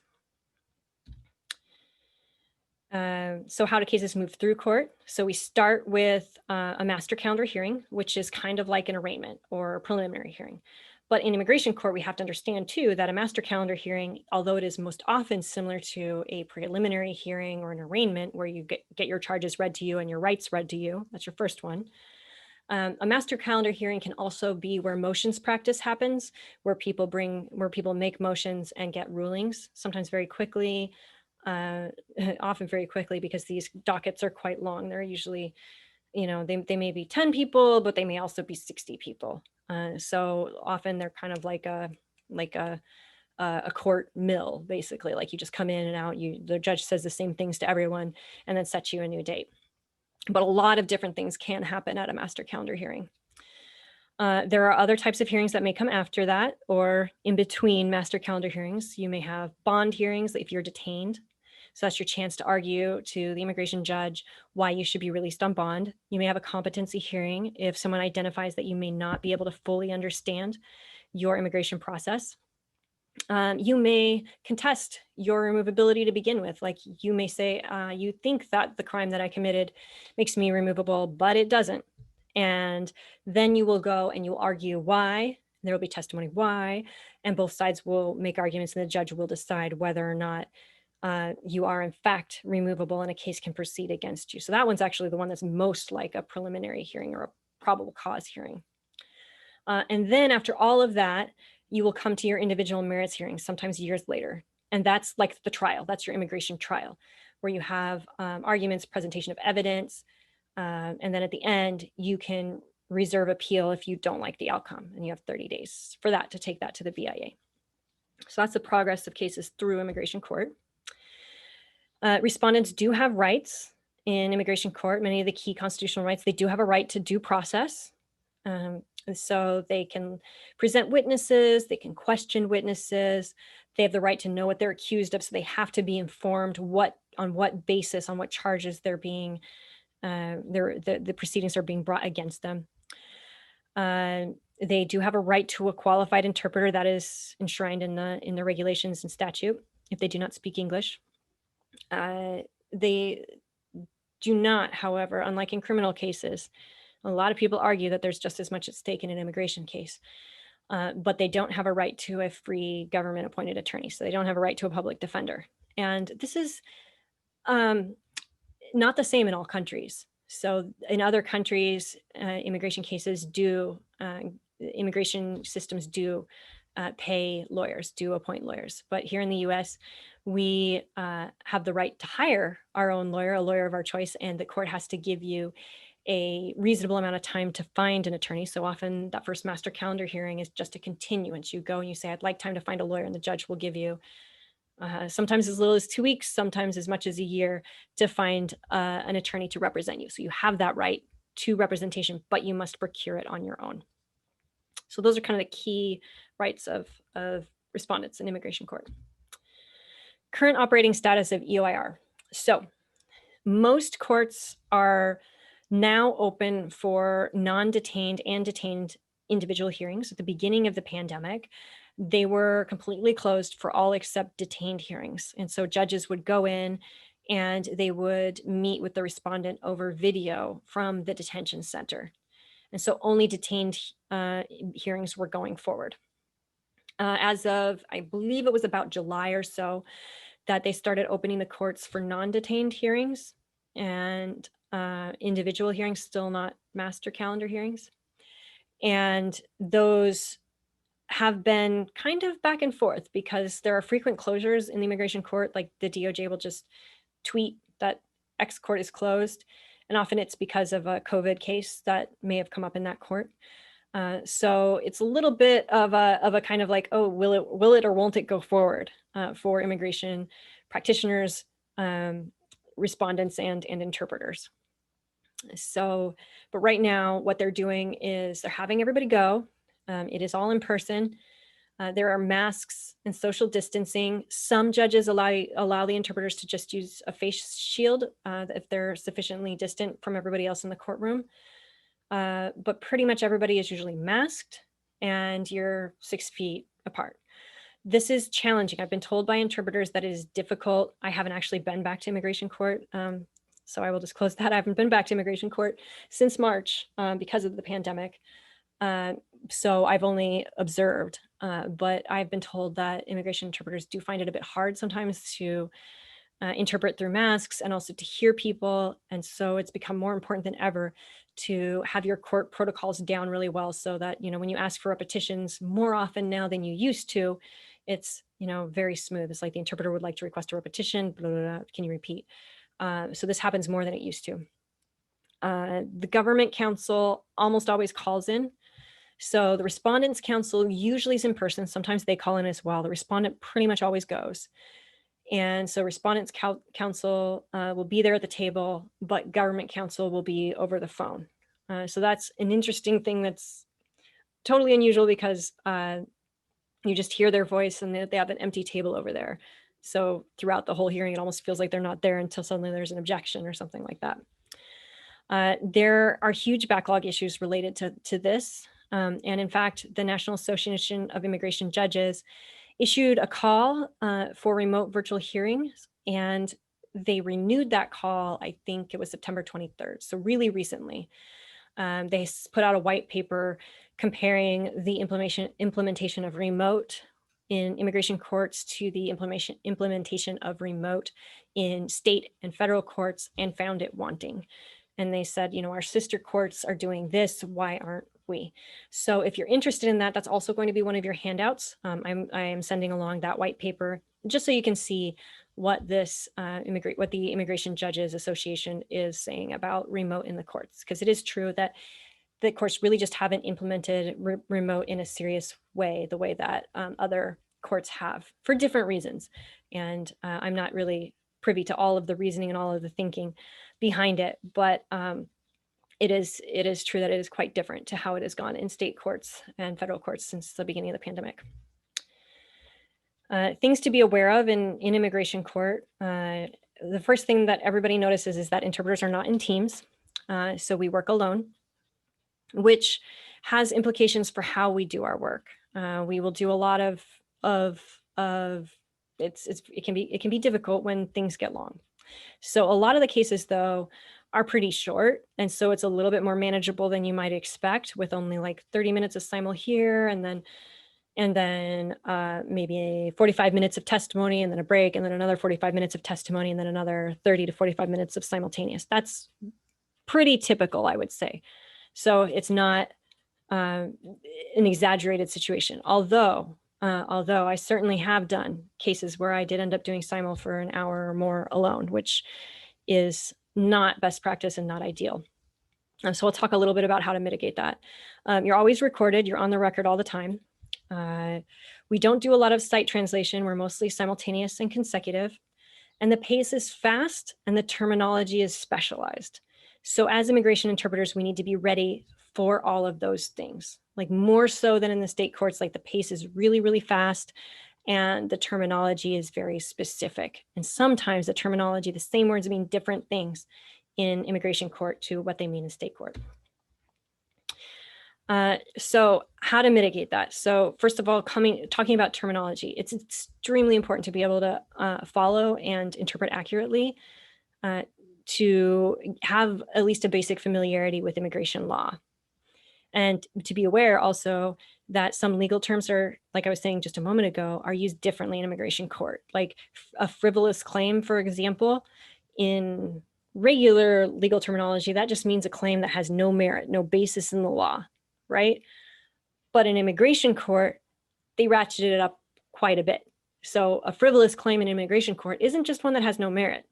So how do cases move through court? So we start with a master calendar hearing, which is kind of like an arraignment or a preliminary hearing. But in immigration court, we have to understand too that a master calendar hearing, although it is most often similar to a preliminary hearing or an arraignment where you get your charges read to you and your rights read to you, that's your first one. A master calendar hearing can also be where motions practice happens, where people make motions and get rulings, sometimes very quickly, often very quickly, because these dockets are quite long. They're usually, they may be 10 people, but they may also be 60 people. So often they're kind of like a court mill, basically. Like you just come in and out, the judge says the same things to everyone and then sets you a new date. But a lot of different things can happen at a master calendar hearing. There are other types of hearings that may come after that or in between master calendar hearings. You may have bond hearings if you're detained. So that's your chance to argue to the immigration judge why you should be released on bond. You may have a competency hearing if someone identifies that you may not be able to fully understand your immigration process. You may contest your removability to begin with. Like you may say, you think that the crime that I committed makes me removable, but it doesn't. And then you will go and you'll argue why. There will be testimony why, and both sides will make arguments and the judge will decide whether or not you are in fact removable and a case can proceed against you. So that one's actually the one that's most like a preliminary hearing or a probable cause hearing. And then after all of that, you will come to your individual merits hearing, sometimes years later. And that's like the trial. That's your immigration trial, where you have arguments, presentation of evidence, and then at the end, you can reserve appeal if you don't like the outcome. And you have 30 days for that to take that to the BIA. So that's the progress of cases through immigration court. Respondents do have rights in immigration court, many of the key constitutional rights, they do have a right to due process. And so they can present witnesses, they can question witnesses, they have the right to know what they're accused of, so they have to be informed on what basis, on what charges they're being, the proceedings are being brought against them. They do have a right to a qualified interpreter that is enshrined in the regulations and statute if they do not speak English. They do not, however, unlike in criminal cases, a lot of people argue that there's just as much at stake in an immigration case, but they don't have a right to a free government appointed attorney. So they don't have a right to a public defender. And this is not the same in all countries. So in other countries, immigration cases immigration systems do pay lawyers, do appoint lawyers. But here in the US, we have the right to hire our own lawyer, a lawyer of our choice, and the court has to give you a reasonable amount of time to find an attorney. So often that first master calendar hearing is just a continuance. You go and you say, I'd like time to find a lawyer, and the judge will give you sometimes as little as 2 weeks, sometimes as much as a year to find an attorney to represent you. So you have that right to representation, but you must procure it on your own. So those are kind of the key rights of respondents in immigration court. Current operating status of EOIR. So most courts are now open for non-detained and detained individual hearings. At the beginning of the pandemic, they were completely closed for all except detained hearings. And so judges would go in and they would meet with the respondent over video from the detention center. And so only detained hearings were going forward. As of, I believe it was about July or so, that they started opening the courts for non-detained hearings and individual hearings, still not master calendar hearings. And those have been kind of back and forth because there are frequent closures in the immigration court, like the DOJ will just tweet that X court is closed. And often it's because of a COVID case that may have come up in that court. So it's a little bit of a kind of like, oh, will it or won't it go forward for immigration practitioners, respondents, and interpreters. So, but right now what they're doing is they're having everybody go. It is all in person. There are masks and social distancing. Some judges allow the interpreters to just use a face shield if they're sufficiently distant from everybody else in the courtroom. But pretty much everybody is usually masked and you're 6 feet apart. This is challenging. I've been told by interpreters that it is difficult. I haven't actually been back to immigration court. So I will disclose that I haven't been back to immigration court since March because of the pandemic. So I've only observed, but I've been told that immigration interpreters do find it a bit hard sometimes to interpret through masks and also to hear people. And so it's become more important than ever to have your court protocols down really well so that, you know, when you ask for repetitions more often now than you used to, it's, you know, very smooth. It's like the interpreter would like to request a repetition, blah, blah, blah, can you repeat? So this happens more than it used to. The government counsel almost always calls in. So the respondents counsel usually is in person. Sometimes they call in as well. The respondent pretty much always goes. And so respondents counsel will be there at the table, but government counsel will be over the phone. So that's an interesting thing that's totally unusual because you just hear their voice and they have an empty table over there. So throughout the whole hearing, it almost feels like they're not there until suddenly there's an objection or something like that. There are huge backlog issues related to this. And in fact, the National Association of Immigration Judges issued a call for remote virtual hearings, and they renewed that call, I think it was September 23rd, so really recently. They put out a white paper comparing the implementation of remote in immigration courts to the implementation of remote in state and federal courts and found it wanting. And they said, you know, our sister courts are doing this, why aren't we? So if you're interested in that, that's also going to be one of your handouts. I am sending along that white paper just so you can see what this what the Immigration Judges Association is saying about remote in the courts, because it is true that the courts really just haven't implemented remote in a serious way, the way that other courts have for different reasons. And I'm not really privy to all of the reasoning and all of the thinking behind it, but it is true that it is quite different to how it has gone in state courts and federal courts since the beginning of the pandemic. Things to be aware of in immigration court. The first thing that everybody notices is that interpreters are not in teams. So we work alone, which has implications for how we do our work. We will do a lot of it can be difficult when things get long. So a lot of the cases though are pretty short. And so it's a little bit more manageable than you might expect, with only like 30 minutes of simul here, and then maybe 45 minutes of testimony, and then a break, and then another 45 minutes of testimony, and then another 30 to 45 minutes of simultaneous. That's pretty typical, I would say. So it's not an exaggerated situation. Although I certainly have done cases where I did end up doing simul for an hour or more alone, which is not best practice and not ideal. So I'll talk a little bit about how to mitigate that. You're always recorded. You're on the record all the time. We don't do a lot of sight translation. We're mostly simultaneous and consecutive. And the pace is fast and the terminology is specialized. So as immigration interpreters, we need to be ready for all of those things, like more so than in the state courts. Like the pace is really, really fast and the terminology is very specific. And sometimes the terminology, the same words mean different things in immigration court to what they mean in state court. So how to mitigate that? So first of all, talking about terminology, it's extremely important to be able to follow and interpret accurately, to have at least a basic familiarity with immigration law. And to be aware also that some legal terms are, like I was saying just a moment ago, are used differently in immigration court. Like a frivolous claim, for example, in regular legal terminology, that just means a claim that has no merit, no basis in the law, right? But in immigration court, they ratcheted it up quite a bit. So a frivolous claim in immigration court isn't just one that has no merit.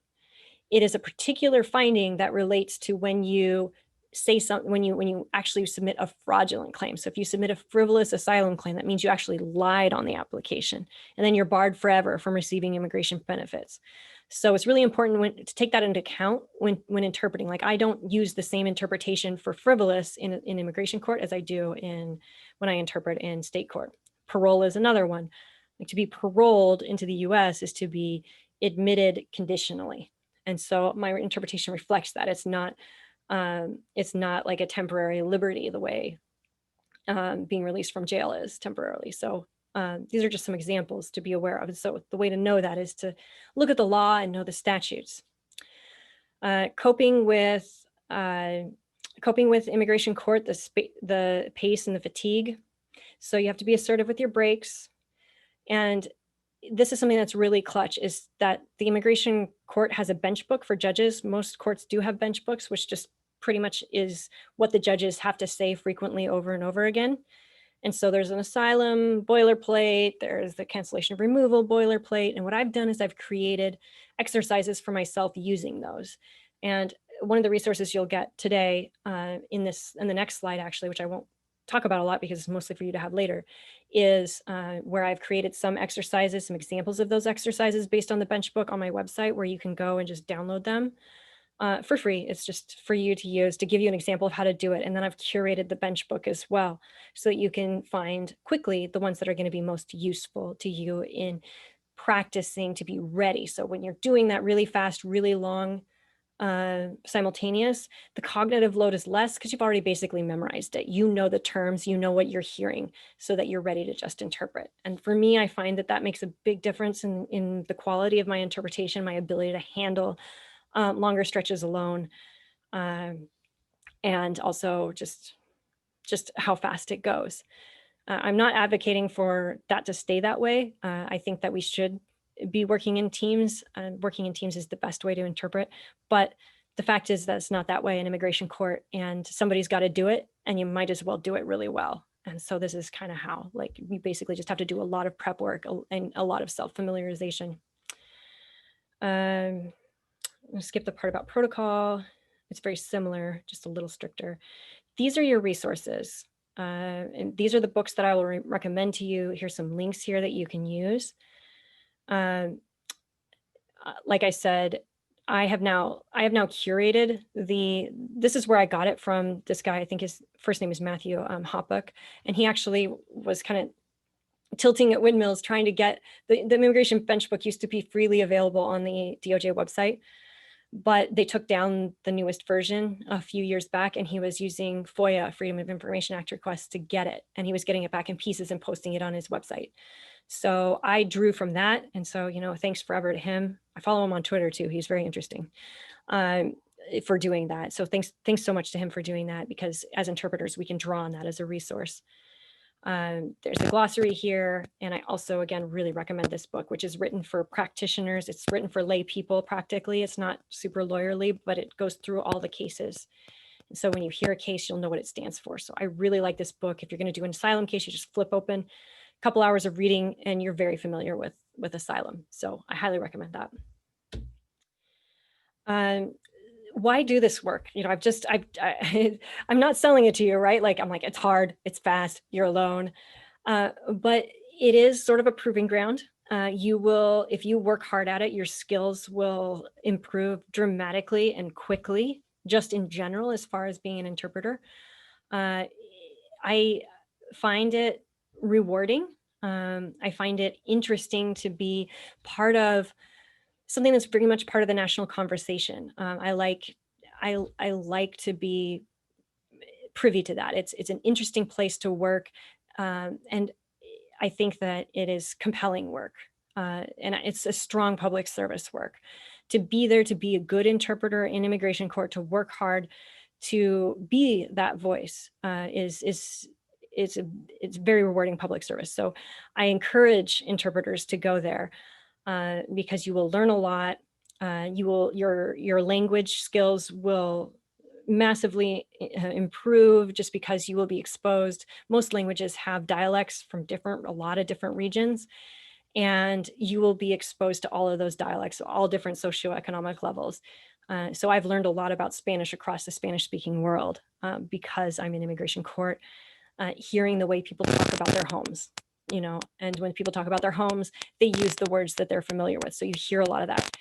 It is a particular finding that relates to when you say something, when you actually submit a fraudulent claim. So if you submit a frivolous asylum claim, that means you actually lied on the application, and then you're barred forever from receiving immigration benefits. So it's really important to take that into account when interpreting. Like I don't use the same interpretation for frivolous in immigration court as I do when I interpret in state court. Parole is another one. Like to be paroled into the US is to be admitted conditionally. And so my interpretation reflects that. It's not like a temporary liberty the way being released from jail is temporarily. So these are just some examples to be aware of. And so the way to know that is to look at the law and know the statutes. Coping with immigration court, the pace and the fatigue. So you have to be assertive with your breaks. And this is something that's really clutch, is that the immigration court has a bench book for judges. Most courts do have bench books, which just pretty much is what the judges have to say frequently over and over again. And so there's an asylum boilerplate, there's the cancellation of removal boilerplate. And what I've done is I've created exercises for myself using those. And one of the resources you'll get today in the next slide, actually, which I won't talk about a lot because it's mostly for you to have later, is where I've created some exercises, some examples of those exercises based on the bench book on my website, where you can go and just download them for free. It's just for you to use to give you an example of how to do it. And then I've curated the bench book as well, so that you can find quickly the ones that are going to be most useful to you in practicing to be ready. So when you're doing that really fast, really long simultaneous, the cognitive load is less because you've already basically memorized it. You know the terms, you know what you're hearing, so that you're ready to just interpret. And for me, I find that makes a big difference in the quality of my interpretation, my ability to handle longer stretches alone, and also just how fast it goes. I'm not advocating for that to stay that way. I think that we should be working in teams, and working in teams is the best way to interpret. But the fact is that it's not that way in immigration court, and somebody's got to do it, and you might as well do it really well. And so this is kind of how, like, we basically just have to do a lot of prep work and a lot of self-familiarization. I'm gonna skip the part about protocol. It's very similar, just a little stricter. These are your resources. And these are the books that I will recommend to you. Here's some links here that you can use. like I said, I have now curated this is where I got it from this guy. I think his first name is Matthew Hopbuck, and he actually was kind of tilting at windmills trying to get the immigration bench book used to be freely available on the DOJ website, but they took down the newest version a few years back, and he was using FOIA, Freedom of Information Act requests, to get it, and he was getting it back in pieces and posting it on his website. So I drew from that. And so, thanks forever to him. I follow him on Twitter too. He's very interesting for doing that. So thanks so much to him for doing that, because as interpreters, we can draw on that as a resource. There's a glossary here. And I also, again, really recommend this book, which is written for practitioners. It's written for lay people practically. It's not super lawyerly, but it goes through all the cases. And so when you hear a case, you'll know what it stands for. So I really like this book. If you're going to do an asylum case, you just flip open couple hours of reading and you're very familiar with asylum. So I highly recommend that. Why do this work? I'm not selling it to you, right? I'm like, it's hard, it's fast, you're alone. But it is sort of a proving ground. You will, if you work hard at it, your skills will improve dramatically and quickly, just in general, as far as being an interpreter. I find it rewarding. I find it interesting to be part of something that's very much part of the national conversation. I like to be privy to that. It's an interesting place to work, and I think that it is compelling work, and it's a strong public service work. To be there, to be a good interpreter in immigration court, to work hard, to be that voice it's very rewarding public service. So I encourage interpreters to go there because you will learn a lot. Your language skills will massively improve just because you will be exposed. Most languages have dialects from a lot of different regions, and you will be exposed to all of those dialects, all different socioeconomic levels. So I've learned a lot about Spanish across the Spanish-speaking world because I'm in immigration court. Hearing the way people talk about their homes, and when people talk about their homes, they use the words that they're familiar with. So you hear a lot of that.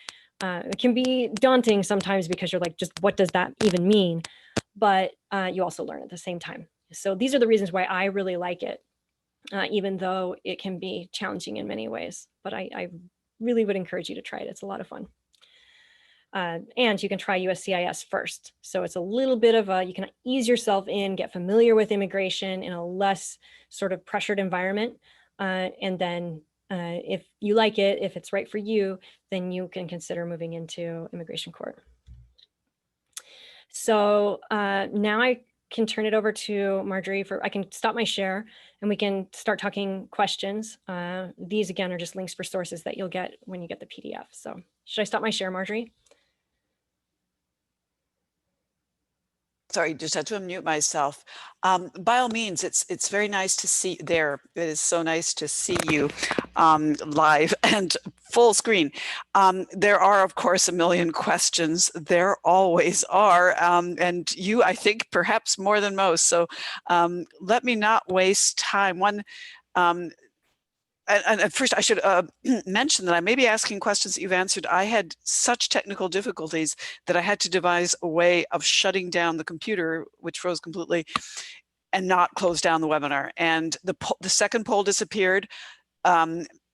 It can be daunting sometimes because you're like, just what does that even mean? But you also learn at the same time. So these are the reasons why I really like it, even though it can be challenging in many ways. But I really would encourage you to try it. It's a lot of fun. And you can try USCIS first. So it's a little bit of you can ease yourself in, get familiar with immigration in a less sort of pressured environment. And then if you like it, if it's right for you, then you can consider moving into immigration court. So now I can turn it over to Marjorie I can stop my share and we can start talking questions. These again are just links for sources that you'll get when you get the PDF. So should I stop my share, Marjorie? Sorry, just had to unmute myself. By all means, it's very nice to see there. It is so nice to see you live and full screen. There are, of course, a million questions. There always are. And you, I think, perhaps more than most. So let me not waste time. And first, I should mention that I may be asking questions that you've answered. I had such technical difficulties that I had to devise a way of shutting down the computer, which froze completely, and not close down the webinar. And the second poll disappeared.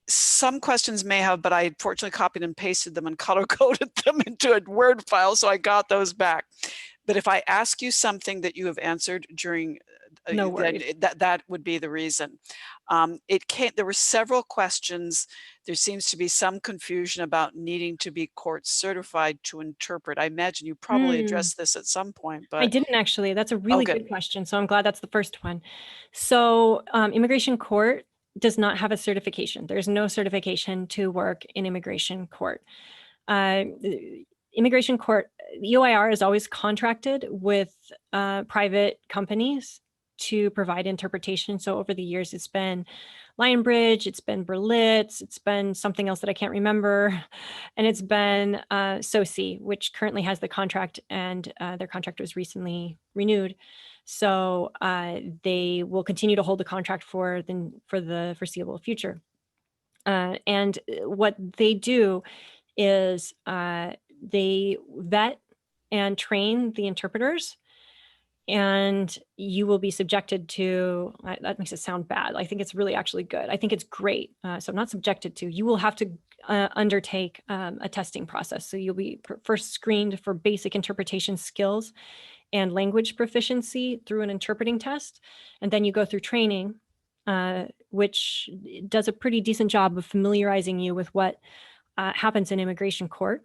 Some questions may have, but I unfortunately copied and pasted them and color-coded them into a Word file, so I got those back. But if I ask you something that you have answered during No worries. that would be the reason. There were several questions. There seems to be some confusion about needing to be court certified to interpret. I imagine you probably addressed this at some point, but I didn't actually. That's a really good question. So I'm glad that's the first one. So immigration court does not have a certification. There's no certification to work in immigration court. Immigration court, EOIR is always contracted with private companies to provide interpretation. So over the years, it's been Lionbridge, it's been Berlitz, it's been something else that I can't remember, and it's been SOCI, which currently has the contract, and their contract was recently renewed. So they will continue to hold the contract for the foreseeable future. And what they do is they vet and train the interpreters, and you will be subjected to, that makes it sound bad. I think it's really actually good. I think it's great. So not subjected to, you will have to undertake a testing process. So you'll be first screened for basic interpretation skills and language proficiency through an interpreting test. And then you go through training, which does a pretty decent job of familiarizing you with what happens in immigration court.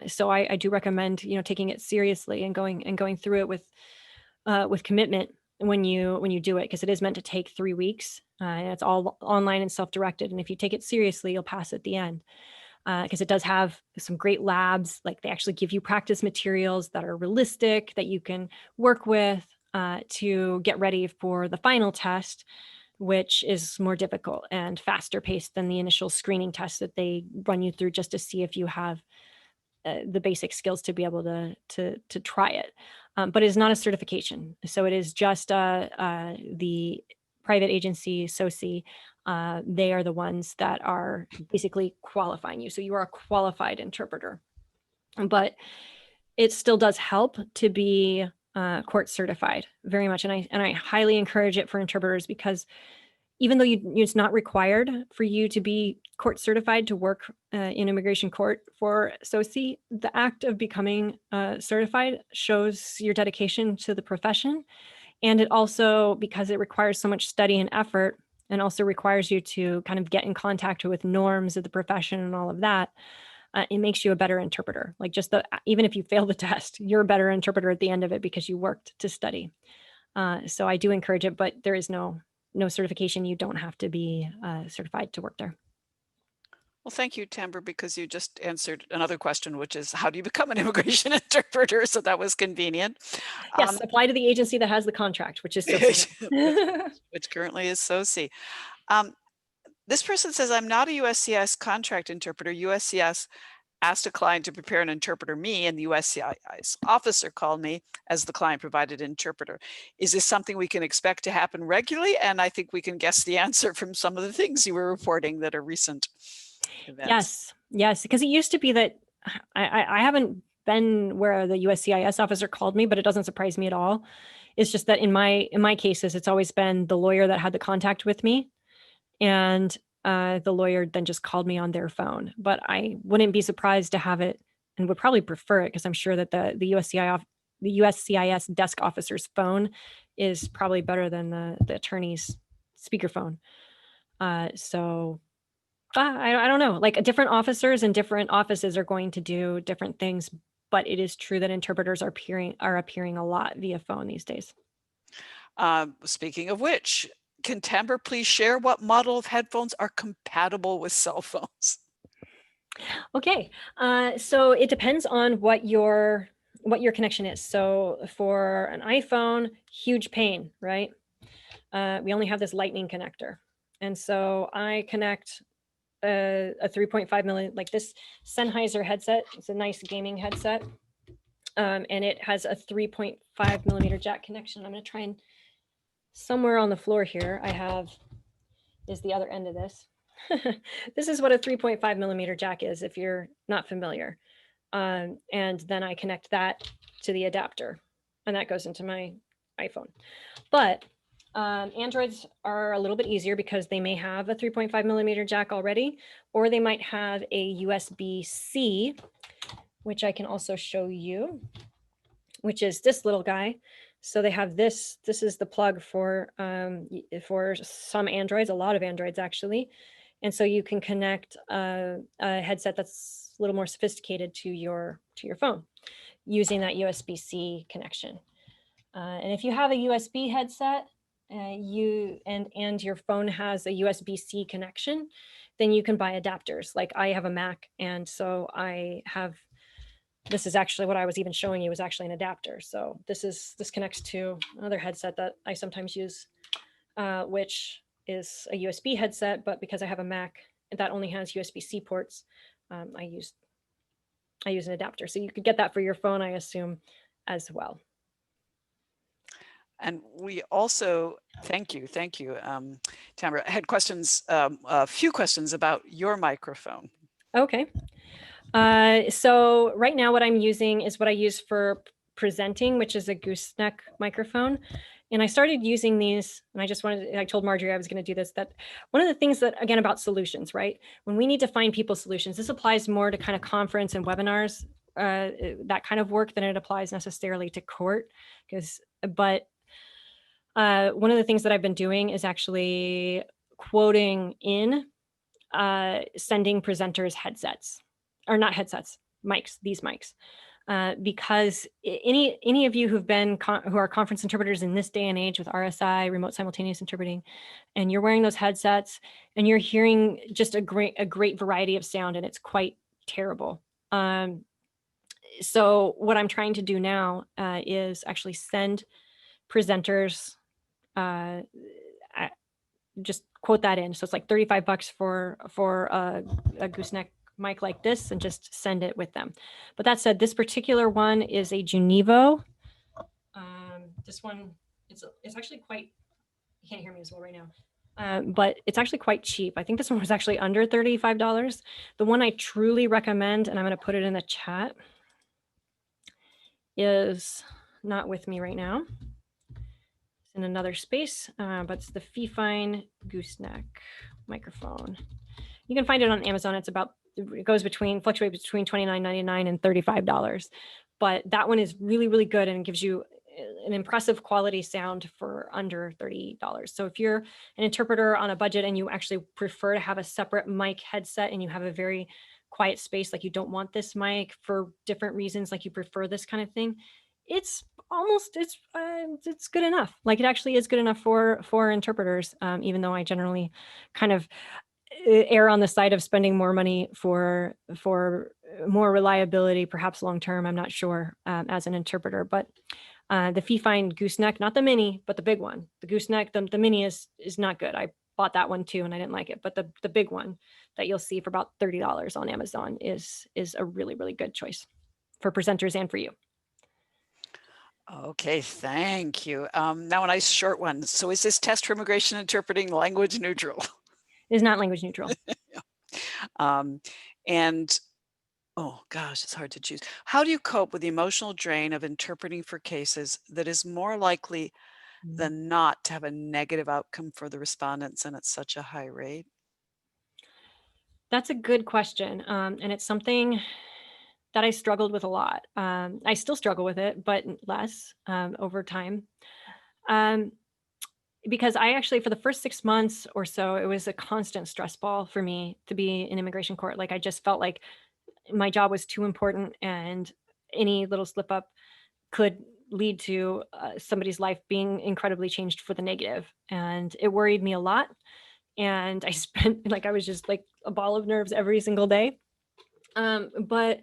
So I do recommend, taking it seriously and going through it with commitment when you do it, because it is meant to take 3 weeks, and it's all online and self-directed. And if you take it seriously, you'll pass at the end, because it does have some great labs. Like, they actually give you practice materials that are realistic that you can work with to get ready for the final test, which is more difficult and faster paced than the initial screening test that they run you through just to see if you have the basic skills to be able to try it. But it is not a certification. So it is just the private agency, SOCI. They are the ones that are basically qualifying you. So you are a qualified interpreter. But it still does help to be court certified very much. And I highly encourage it for interpreters, because even though it's not required for you to be court certified to work in immigration court for SOCI, the act of becoming certified shows your dedication to the profession. And it also, because it requires so much study and effort, and also requires you to kind of get in contact with norms of the profession and all of that, it makes you a better interpreter. Like, even if you fail the test, you're a better interpreter at the end of it because you worked to study. So I do encourage it, but there is no certification. You don't have to be certified to work there. Well, thank you, Tamber, because you just answered another question, which is, how do you become an immigration interpreter? So that was convenient. Yes, apply to the agency that has the contract, which is SOCI. which currently is SOCI. This person says, I'm not a USCIS contract interpreter. USCIS asked a client to prepare an interpreter, me, and the USCIS officer called me as the client provided interpreter. Is this something we can expect to happen regularly? And I think we can guess the answer from some of the things you were reporting that are recent events. Yes, because it used to be that I haven't been where the USCIS officer called me, but it doesn't surprise me at all. It's just that in my cases, it's always been the lawyer that had the contact with me, and the lawyer then just called me on their phone. But I wouldn't be surprised to have it, and would probably prefer it, because I'm sure that the USCIS desk officer's phone is probably better than the attorney's speakerphone. So I don't know. Like, different officers and different offices are going to do different things, but it is true that interpreters are appearing a lot via phone these days. Speaking of which, can Tamber please share what model of headphones are compatible with cell phones? Okay, so it depends on what your connection is. So for an iPhone, huge pain, right? We only have this Lightning connector, and so I connect a 3.5 millimeter, like this Sennheiser headset. It's a nice gaming headset, and it has a 3.5 millimeter jack connection. I'm going to try and, somewhere on the floor here, is the other end of this. This is what a 3.5 millimeter jack is, if you're not familiar. And then I connect that to the adapter, and that goes into my iPhone. But Androids are a little bit easier, because they may have a 3.5 millimeter jack already, or they might have a USB-C, which I can also show you, which is this little guy. So they have this is the plug for some Androids, a lot of Androids actually. And so you can connect a headset that's a little more sophisticated to your phone using that USB-C connection. And if you have a USB headset, and your phone has a USB-C connection, then you can buy adapters. Like, I have a Mac, and so this is actually what I was even showing you, was actually an adapter. So this connects to another headset that I sometimes use, which is a USB headset, but because I have a Mac that only has USB-C ports, I use an adapter. So you could get that for your phone, I assume, as well. And we also, thank you, Tamara. I had questions, a few questions about your microphone. Okay. So right now what I'm using is what I use for presenting, which is a gooseneck microphone. And I started using these, and I told Marjorie I was going to do this, that one of the things that, again, about solutions, right? When we need to find people solutions, this applies more to kind of conference and webinars, that kind of work, than it applies necessarily to court. But one of the things that I've been doing is actually quoting in, sending presenters headsets, or not headsets, mics, these mics. Because any of you who are conference interpreters in this day and age with RSI, remote simultaneous interpreting, and you're wearing those headsets and you're hearing just a great variety of sound, and it's quite terrible. So what I'm trying to do now is actually send presenters, just quote that in. So it's like $35 for a gooseneck mic like this, and just send it with them. But that said, this particular one is a Junevo. This one, it's actually quite, you can't hear me as well right now. But it's actually quite cheap. I think this one was actually under $35. The one I truly recommend, and I'm going to put it in the chat, is not with me right now. It's in another space, but it's the Fifine gooseneck microphone. You can find it on Amazon. It fluctuates between $29.99 and $35. But that one is really, really good, and gives you an impressive quality sound for under $30. So if you're an interpreter on a budget and you actually prefer to have a separate mic headset, and you have a very quiet space, like you don't want this mic for different reasons, like you prefer this kind of thing, it's good enough. Like, it actually is good enough for interpreters, even though I generally kind of err on the side of spending more money for more reliability, perhaps long term. I'm not sure, as an interpreter. But the Fifine gooseneck, not the mini, but the big one, the gooseneck, the mini is not good. I bought that one too, and I didn't like it. But the big one that you'll see for about $30 on Amazon is a really, really good choice for presenters and for you. Okay, thank you. Now a nice short one. So is this test for immigration interpreting language neutral? It is not language neutral. And oh gosh, it's hard to choose. How do you cope with the emotional drain of interpreting for cases that is more likely than not to have a negative outcome for the respondents, and at such a high rate? That's a good question. And it's something that I struggled with a lot. I still struggle with it, but less over time. Because I actually, for the first 6 months or so, it was a constant stress ball for me to be in immigration court. Like, I just felt like my job was too important, and any little slip up could lead to somebody's life being incredibly changed for the negative. And it worried me a lot. And I spent, like, I was just like a ball of nerves every single day. But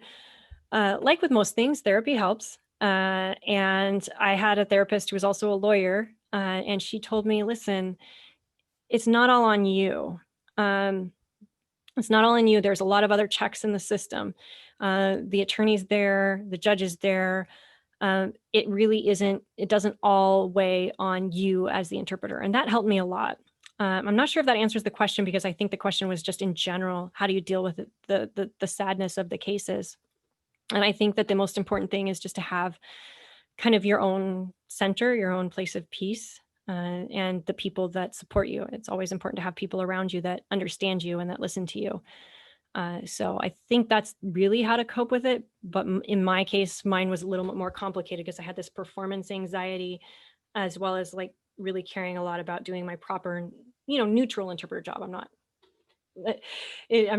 like with most things, therapy helps. And I had a therapist who was also a lawyer, and she told me, listen, it's not all on you. It's not all on you. There's a lot of other checks in the system. The attorney's there, the judge is there. It really isn't, it doesn't all weigh on you as the interpreter. And that helped me a lot. I'm not sure if that answers the question, because I think the question was just in general, how do you deal with the sadness of the cases? And I think that the most important thing is just to have kind of your own center, your own place of peace, and the people that support you. It's always important to have people around you that understand you and that listen to you. So I think that's really how to cope with it. But in my case, mine was a little bit more complicated, because I had this performance anxiety, as well as like really caring a lot about doing my proper, neutral interpreter job. I'm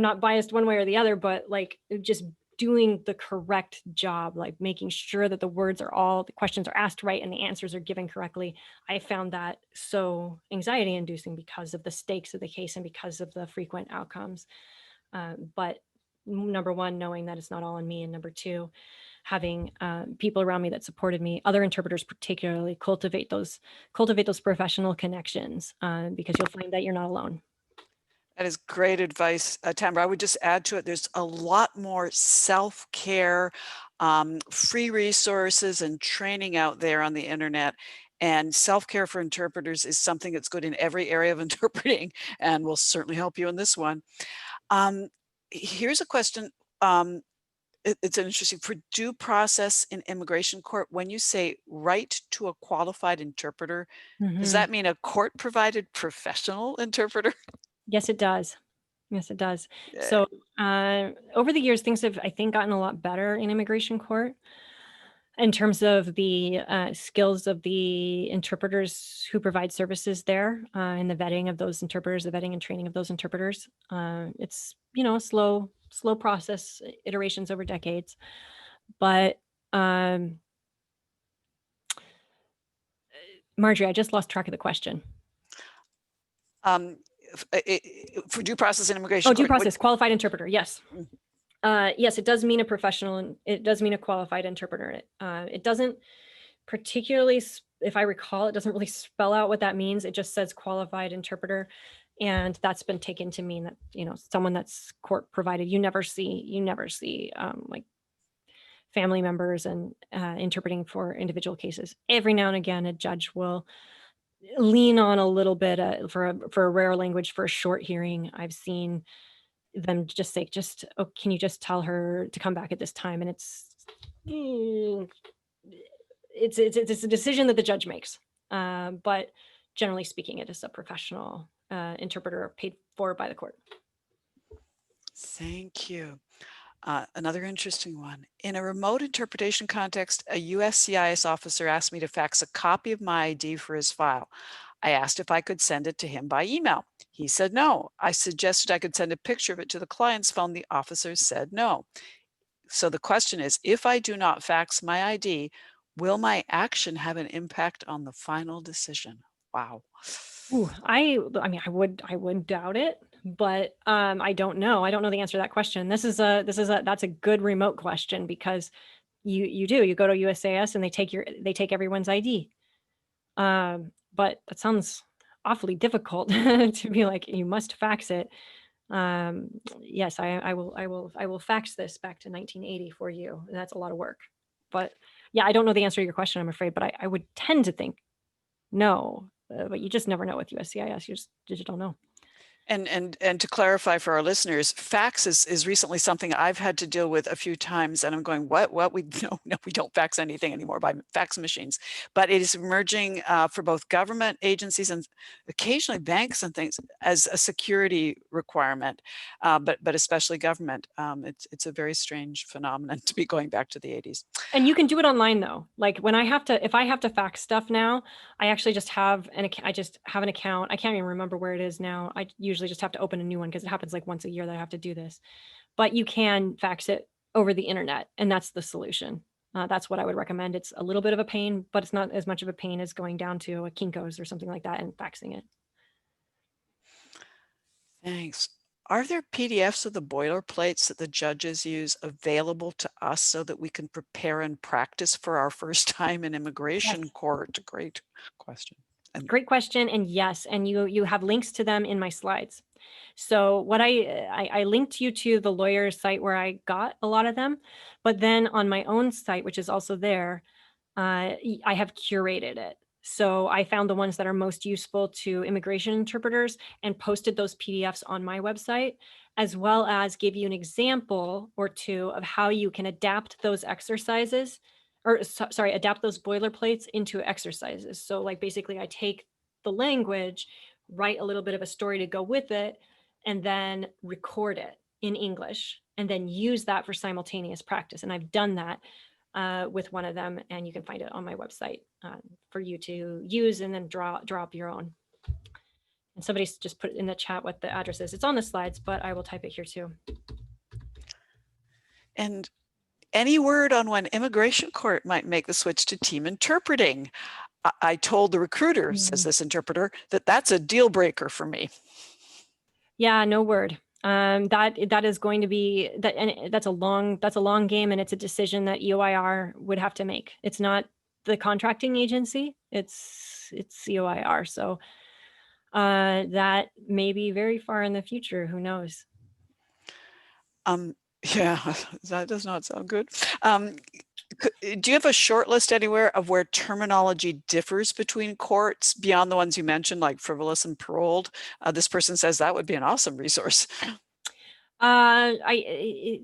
not biased one way or the other, but like just doing the correct job, like making sure that the questions are asked right and the answers are given correctly. I found that so anxiety inducing because of the stakes of the case and because of the frequent outcomes. But number one, knowing that it's not all on me. And number two, having people around me that supported me, other interpreters particularly, cultivate those professional connections, because you'll find that you're not alone. That is great advice, Tamara. I would just add to it, there's a lot more self-care, free resources and training out there on the internet. And self-care for interpreters is something that's good in every area of interpreting, and will certainly help you in this one. Here's a question. it's an interesting, for due process in immigration court, when you say right to a qualified interpreter, does that mean a court-provided professional interpreter? Yes, it does. Yes, it does. Yeah. So over the years, things have, I think, gotten a lot better in immigration court in terms of the skills of the interpreters who provide services there, and the vetting of those interpreters, the vetting and training of those interpreters. It's, a slow process, iterations over decades. But Marjorie, I just lost track of the question. For due process in immigration Oh, due court. process, qualified interpreter, yes. Yes, it does mean a professional, and it does mean a qualified interpreter. It doesn't particularly, if I recall, it doesn't really spell out what that means. It just says qualified interpreter. And that's been taken to mean that, someone that's court provided. You never see like family members and interpreting for individual cases. Every now and again, a judge will lean on a little bit for a rare language for a short hearing. I've seen them just say, oh, can you just tell her to come back at this time? And it's a decision that the judge makes. But generally speaking, it is a professional interpreter paid for by the court. Thank you. Another interesting one. In a remote interpretation context, a USCIS officer asked me to fax a copy of my ID for his file. I asked if I could send it to him by email. He said no. I suggested I could send a picture of it to the client's phone. The officer said no. So the question is, if I do not fax my ID, will my action have an impact on the final decision? Wow. Ooh, I mean, I would doubt it, but I don't know. I don't know the answer to that question. That's a good remote question, because you go to USCIS and they take everyone's ID. But that sounds awfully difficult to be like, you must fax it. Yes, I will fax this back to 1980 for you. And that's a lot of work. But yeah, I don't know the answer to your question, I'm afraid, but I would tend to think no. But you just never know with USCIS. You just don't know. And to clarify for our listeners, fax is recently something I've had to deal with a few times, and I'm going, what? No, we don't fax anything anymore by fax machines. But it is emerging for both government agencies and occasionally banks and things as a security requirement, but especially government. It's a very strange phenomenon to be going back to the 80s. And you can do it online though. Like when if I have to fax stuff now, I actually just have an account. I can't even remember where it is now. I usually just have to open a new one because it happens like once a year that I have to do this. But you can fax it over the internet, and that's the solution. That's what I would recommend. It's a little bit of a pain, but it's not as much of a pain as going down to a Kinko's or something like that and faxing it. Thanks. Are there PDFs of the boilerplates that the judges use available to us so that we can prepare and practice for our first time in immigration court? Great question. Great question. And yes, and you have links to them in my slides. So what I linked you to the lawyer's site where I got a lot of them, but then on my own site, which is also there, I have curated it. So I found the ones that are most useful to immigration interpreters and posted those PDFs on my website, as well as give you an example or two of how you can adapt those exercises, or sorry, adapt those boilerplates into exercises. So like basically I take the language, write a little bit of a story to go with it, and then record it in English, and then use that for simultaneous practice. And I've done that with one of them, and you can find it on my website for you to use and then draw up your own. And somebody's just put in the chat what the address is. It's on the slides, but I will type it here too. And any word on when immigration court might make the switch to team interpreting? I told the recruiter, says this interpreter, that that's a deal breaker for me. Yeah, no word. That is going to be that, and that's a long game, and it's a decision that EOIR would have to make. It's not the contracting agency, it's EOIR. So that may be very far in the future. Who knows? Yeah, that does not sound good. Do you have a short list anywhere of where terminology differs between courts beyond the ones you mentioned, like frivolous and paroled? This person says that would be an awesome resource. I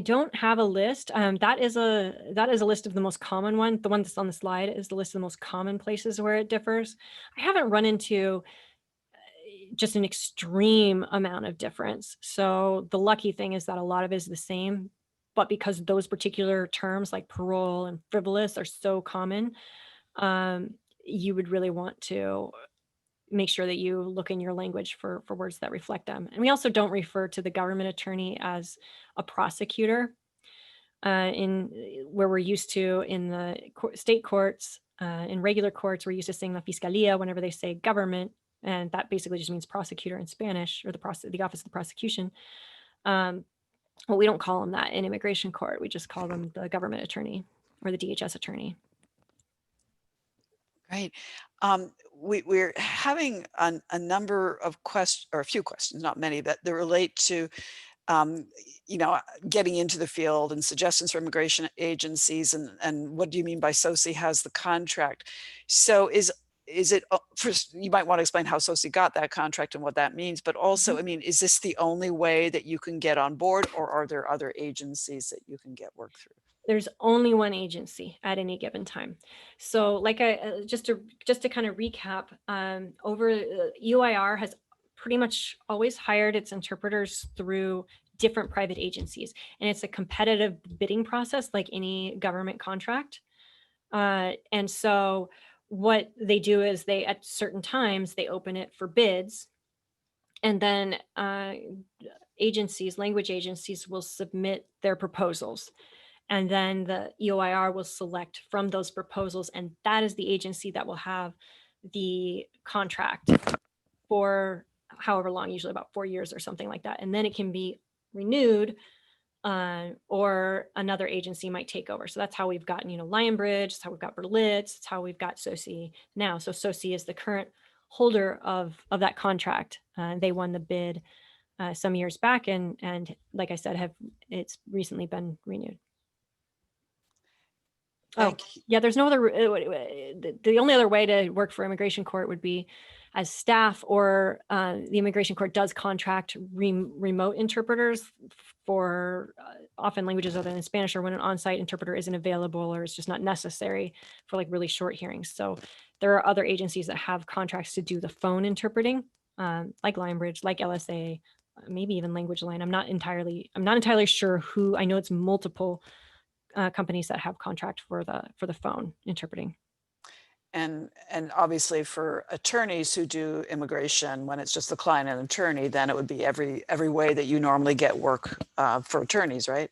don't have a list. That is a list of the most common one. The one that's on the slide is the list of the most common places where it differs. I haven't run into just an extreme amount of difference. So the lucky thing is that a lot of it is the same, but because those particular terms like parole and frivolous are so common, you would really want to make sure that you look in your language for words that reflect them. And we also don't refer to the government attorney as a prosecutor in where we're used to in the state courts, in regular courts, we're used to saying la fiscalía whenever they say government, and that basically just means prosecutor in Spanish, or the office of the prosecution. Well, we don't call them that in immigration court. We just call them the government attorney or the DHS attorney. Right. We're having a number of questions, or a few questions, not many, that relate to, getting into the field and suggestions for immigration agencies, and what do you mean by SOCI has the contract? So is it, first, you might want to explain how SOCI got that contract and what that means, but also, I mean, is this the only way that you can get on board, or are there other agencies that you can get work through? There's only one agency at any given time. So like just to kind of recap, UIR has pretty much always hired its interpreters through different private agencies. And it's a competitive bidding process like any government contract. And so what they do is at certain times, they open it for bids. And then language agencies will submit their proposals. And then the EOIR will select from those proposals, and that is the agency that will have the contract for however long, usually about 4 years or something like that. And then it can be renewed, or another agency might take over. So that's how we've gotten, Lionbridge, that's how we've got Berlitz, that's how we've got SOCI now. So SOCI is the current holder of that contract. They won the bid some years back, and like I said, it's recently been renewed. Yeah, there's no other, the only other way to work for immigration court would be as staff, or the immigration court does contract remote interpreters for often languages other than Spanish, or when an on-site interpreter isn't available or it's just not necessary for like really short hearings. So there are other agencies that have contracts to do the phone interpreting, like Lionbridge, like LSA, maybe even Language Line. I'm not entirely sure who. I know it's multiple companies that have contract for the phone interpreting. And obviously for attorneys who do immigration, when it's just the client and attorney, then it would be every way that you normally get work for attorneys, right?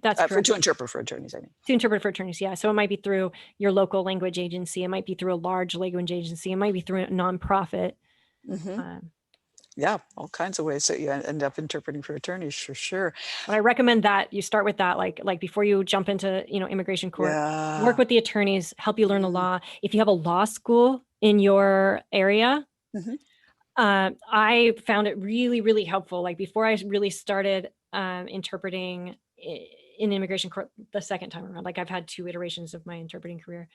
That's correct. To interpret for attorneys, I mean. To interpret for attorneys, yeah. So it might be through your local language agency. It might be through a large language agency. It might be through a nonprofit. Yeah, all kinds of ways that you end up interpreting for attorneys, for sure. But I recommend that you start with that, like before you jump into, immigration court, work with the attorneys, help you learn the law. If you have a law school in your area, I found it really, really helpful. Like before I really started interpreting in immigration court the second time around, like I've had 2 iterations of my interpreting career.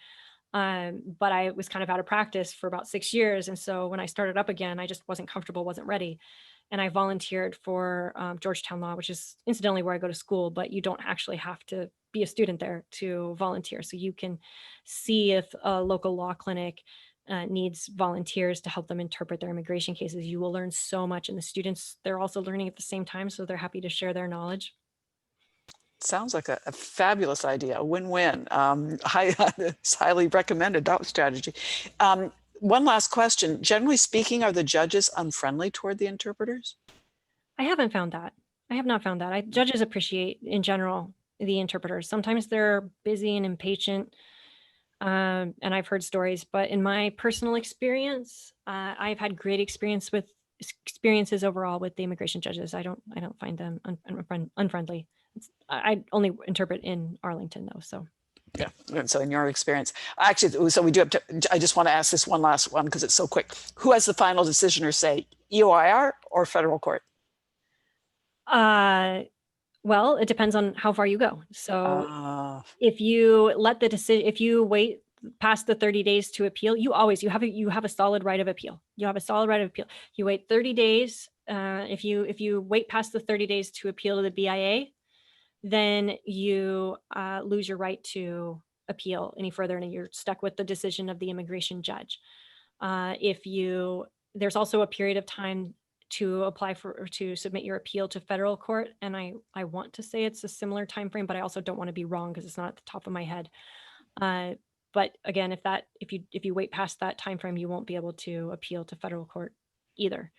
But I was kind of out of practice for about 6 years. And so when I started up again, I just wasn't comfortable, wasn't ready. And I volunteered for Georgetown Law, which is incidentally where I go to school, but you don't actually have to be a student there to volunteer. So you can see if a local law clinic needs volunteers to help them interpret their immigration cases. You will learn so much, and the students, they're also learning at the same time, so they're happy to share their knowledge. Sounds like a fabulous idea, a win-win. Highly recommended that strategy. One last question. Generally speaking, are the judges unfriendly toward the interpreters? I haven't found that. I have not found that. Judges appreciate, in general, the interpreters. Sometimes they're busy and impatient, and I've heard stories. But in my personal experience, I've had great experiences overall with the immigration judges. I don't find them unfriendly. I only interpret in Arlington though, so. Yeah, and so in your experience, actually, so we do have to, I just want to ask this one last one because it's so quick. Who has the final decision or say, EOIR or federal court? Well, it depends on how far you go. So if you wait past the 30 days to appeal, you have a solid right of appeal. You have a solid right of appeal. You wait 30 days if you wait past the 30 days to appeal to the BIA, then you lose your right to appeal any further, and you're stuck with the decision of the immigration judge. There's also a period of time to apply for or to submit your appeal to federal court, and I want to say it's a similar time frame, but I also don't want to be wrong because it's not at the top of my head. But again, if you wait past that time frame, you won't be able to appeal to federal court either.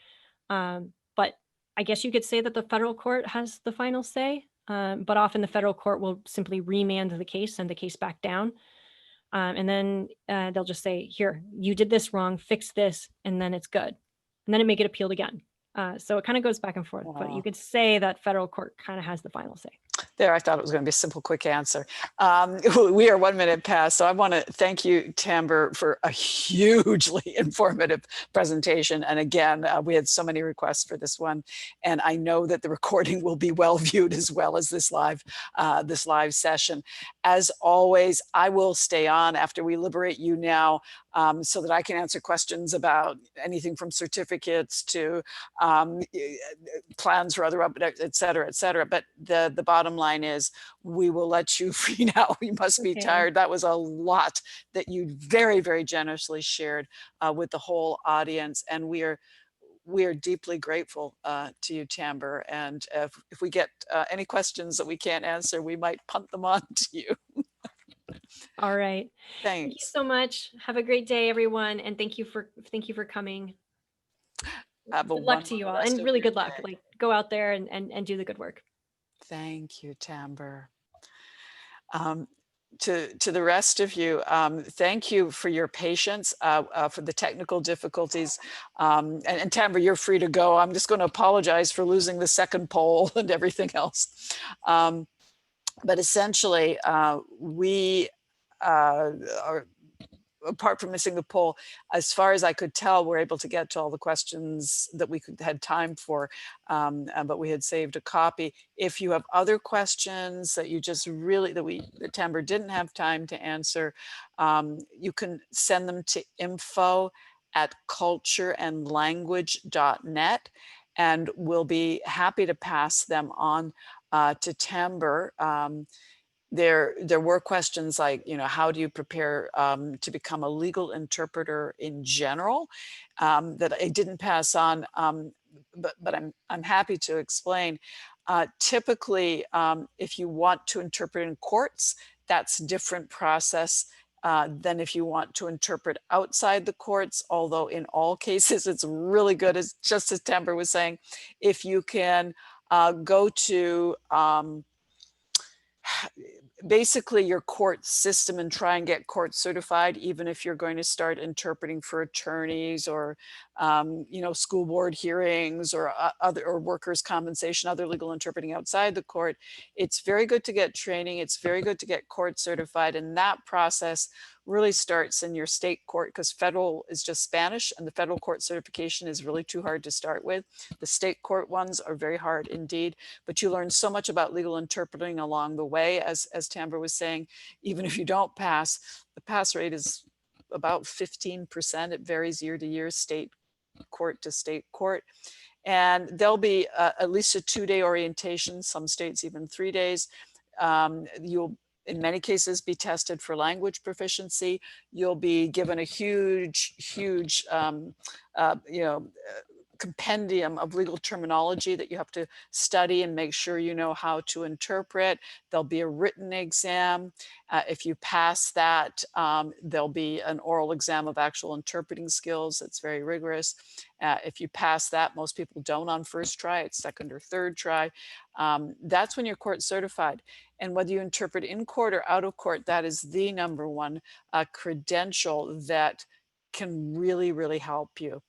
But I guess you could say that the federal court has the final say, but often the federal court will simply remand the case, send the case back down. And then they'll just say, here, you did this wrong, fix this, and then it's good. And then it may get appealed again. So it kind of goes back and forth, but you could say that federal court kind of has the final say. There, I thought it was going to be a simple, quick answer. We are 1 minute past, so I want to thank you, Tamber, for a hugely informative presentation. And again, we had so many requests for this one, and I know that the recording will be well viewed as well as this live session. As always, I will stay on after we liberate you now, so that I can answer questions about anything from certificates to plans for other, et cetera, et cetera. But the bottom line is we will let you free now. You must be tired. That was a lot that you very, very generously shared with the whole audience. And we are deeply grateful to you, Tamber. And if we get any questions that we can't answer, we might punt them on to you. All right. Thanks. Thank you so much. Have a great day, everyone. And thank you for coming. Have a good luck to you all, and really good luck. Like, go out there and do the good work. Thank you, Tamber. To the rest of you, thank you for your patience, for the technical difficulties. And Tamber, you're free to go. I'm just going to apologize for losing the second poll and everything else. But essentially, we are, apart from missing the poll, as far as I could tell, we're able to get to all the questions that we had time for, but we had saved a copy. If you have other questions that you just really, that Tamber didn't have time to answer, you can send them to info@cultureandlanguage.net, and we'll be happy to pass them on to Tamber. There were questions like, how do you prepare to become a legal interpreter in general, that I didn't pass on, but I'm happy to explain. Typically, if you want to interpret in courts, that's a different process than if you want to interpret outside the courts, although in all cases it's really good, as just as Tamber was saying, if you can go to basically your court system and try and get court certified, even if you're going to start interpreting for attorneys or school board hearings or other workers' compensation, other legal interpreting outside the court. It's very good to get training. It's very good to get court certified, and that process really starts in your state court, because federal is just Spanish, and the federal court certification is really too hard to start with. The state court ones are very hard indeed, but you learn so much about legal interpreting along the way, as Tamber was saying. Even if you don't pass, the pass rate is about 15%. It varies year to year, state court to state court. And there'll be at least a 2-day orientation, some states even 3 days. You'll in many cases be tested for language proficiency. You'll be given a huge compendium of legal terminology that you have to study and make sure you know how to interpret. There'll be a written exam. If you pass that, there'll be an oral exam of actual interpreting skills. It's very rigorous. If you pass that, most people don't on first try, it's second or third try. That's when you're court certified. And whether you interpret in court or out of court, that is the number one credential that can really, really help you.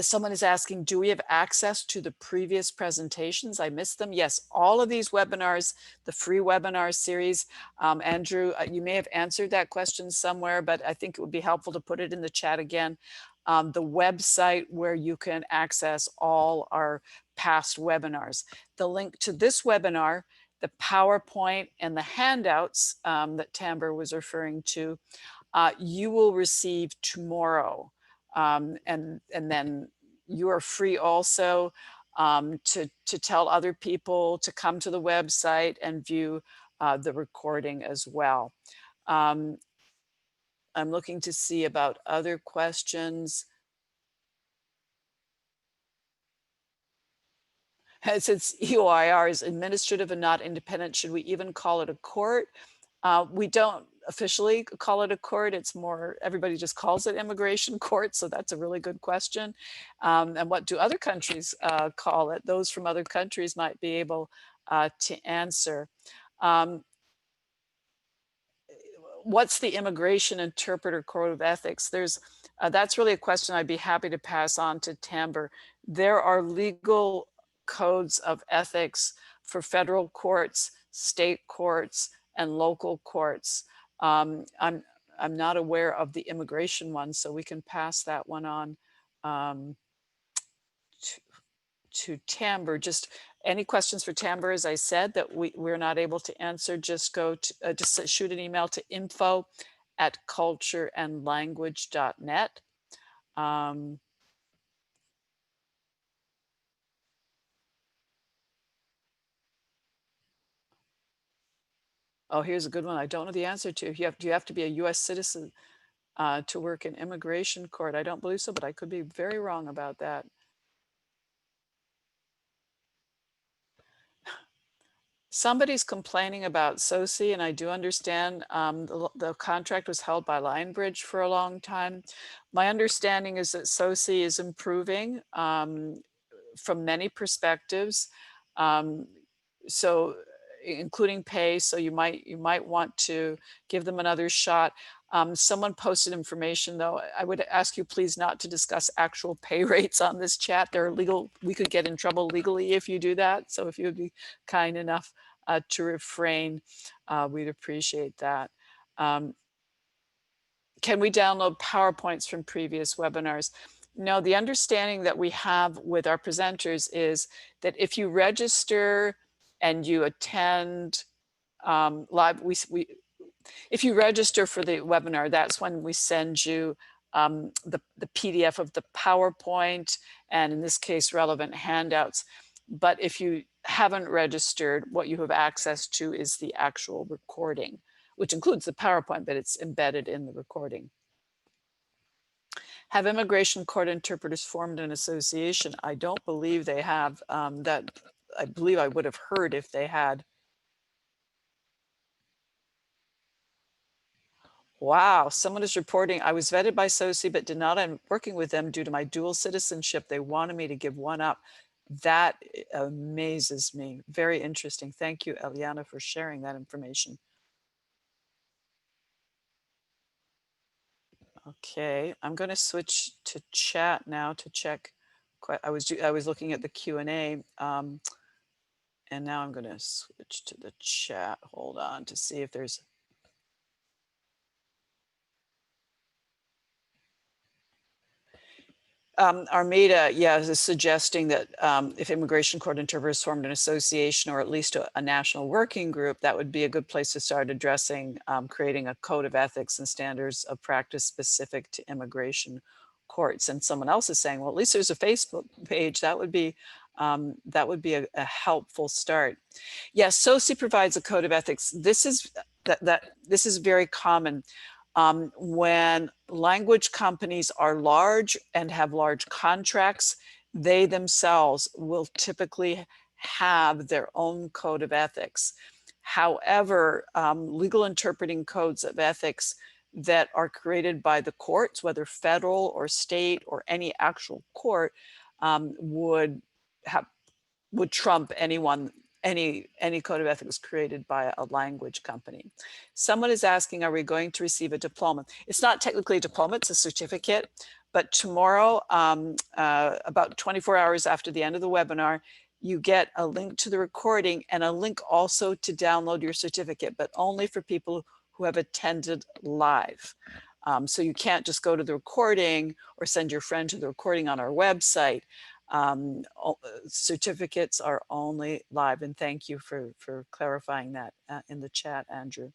Someone is asking, do we have access to the previous presentations? I missed them. Yes, all of these webinars, the free webinar series. Andrew, you may have answered that question somewhere, but I think it would be helpful to put it in the chat again. The website where you can access all our past webinars. The link to this webinar, the PowerPoint, and the handouts that Tamber was referring to, you will receive tomorrow. And then you are free also to tell other people to come to the website and view the recording as well. I'm looking to see about other questions. Since EOIR is administrative and not independent, should we even call it a court? We don't officially call it a court. It's more, everybody just calls it immigration court. So that's a really good question. And what do other countries call it? Those from other countries might be able to answer. What's the immigration interpreter code of ethics? That's really a question I'd be happy to pass on to Tamber. There are legal codes of ethics for federal courts, state courts, and local courts. I'm not aware of the immigration one, so we can pass that one on to Tamber. Just any questions for Tamber, as I said, that we're not able to answer, just go to, just shoot an email to info@cultureandlanguage.net. Oh, here's a good one. I don't know the answer to. Do you have to be a US citizen to work in immigration court? I don't believe so, but I could be very wrong about that. Somebody's complaining about SOCI, and I do understand the contract was held by Lionbridge for a long time. My understanding is that SOCI is improving from many perspectives, so including pay. So you might want to give them another shot. Someone posted information, though. I would ask you please not to discuss actual pay rates on this chat. They're legal. We could get in trouble legally if you do that. So if you would be kind enough to refrain, we'd appreciate that. Can we download PowerPoints from previous webinars? No, the understanding that we have with our presenters is that if you register and you attend live, if you register for the webinar, that's when we send you the PDF of the PowerPoint, and in this case, relevant handouts. But if you haven't registered, what you have access to is the actual recording, which includes the PowerPoint, but it's embedded in the recording. Have immigration court interpreters formed an association? I don't believe they have. That I believe I would have heard if they had. Wow, someone is reporting, I was vetted by SOCI, but did not end working with them due to my dual citizenship. They wanted me to give one up. That amazes me. Very interesting. Thank you, Eliana, for sharing that information. Okay, I'm going to switch to chat now to check. I was looking at the Q&A, and now I'm going to switch to the chat. Hold on to see if there's. Armida, yeah, is suggesting that if immigration court interpreters formed an association or at least a national working group, that would be a good place to start addressing creating a code of ethics and standards of practice specific to immigration courts. And someone else is saying, well, at least there's a Facebook page. That would be a helpful start. Yes, SOCI provides a code of ethics. This is this is very common. When language companies are large and have large contracts, they themselves will typically have their own code of ethics. However, legal interpreting codes of ethics that are created by the courts, whether federal or state or any actual court, would trump any code of ethics created by a language company. Someone is asking, are we going to receive a diploma? It's not technically a diploma, it's a certificate, but tomorrow, about 24 hours after the end of the webinar, you get a link to the recording and a link also to download your certificate, but only for people who have attended live. So you can't just go to the recording or send your friend to the recording on our website. Certificates are only live, and thank you for clarifying that in the chat, Andrew.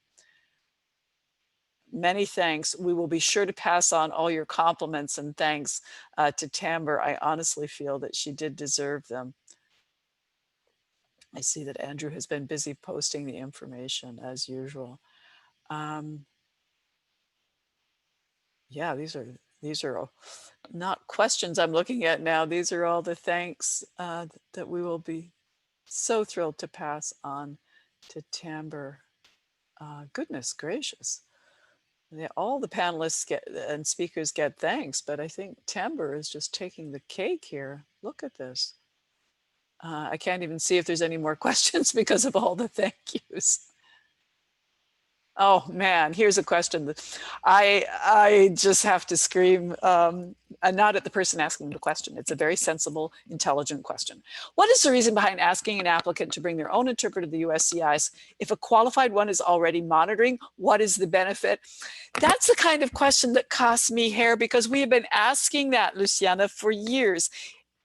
Many thanks. We will be sure to pass on all your compliments and thanks to Tamber. I honestly feel that she did deserve them. I see that Andrew has been busy posting the information as usual. Yeah, these are not questions I'm looking at now. These are all the thanks that we will be so thrilled to pass on to Tamber. Goodness gracious. All the panelists get and speakers get thanks, but I think Tamber is just taking the cake here. Look at this. I can't even see if there's any more questions because of all the thank yous. Oh man, here's a question that I just have to scream, and not at the person asking the question. It's a very sensible, intelligent question. What is the reason behind asking an applicant to bring their own interpreter to the USCIS if a qualified one is already monitoring? What is the benefit? That's the kind of question that costs me hair, because we have been asking that, Luciana, for years.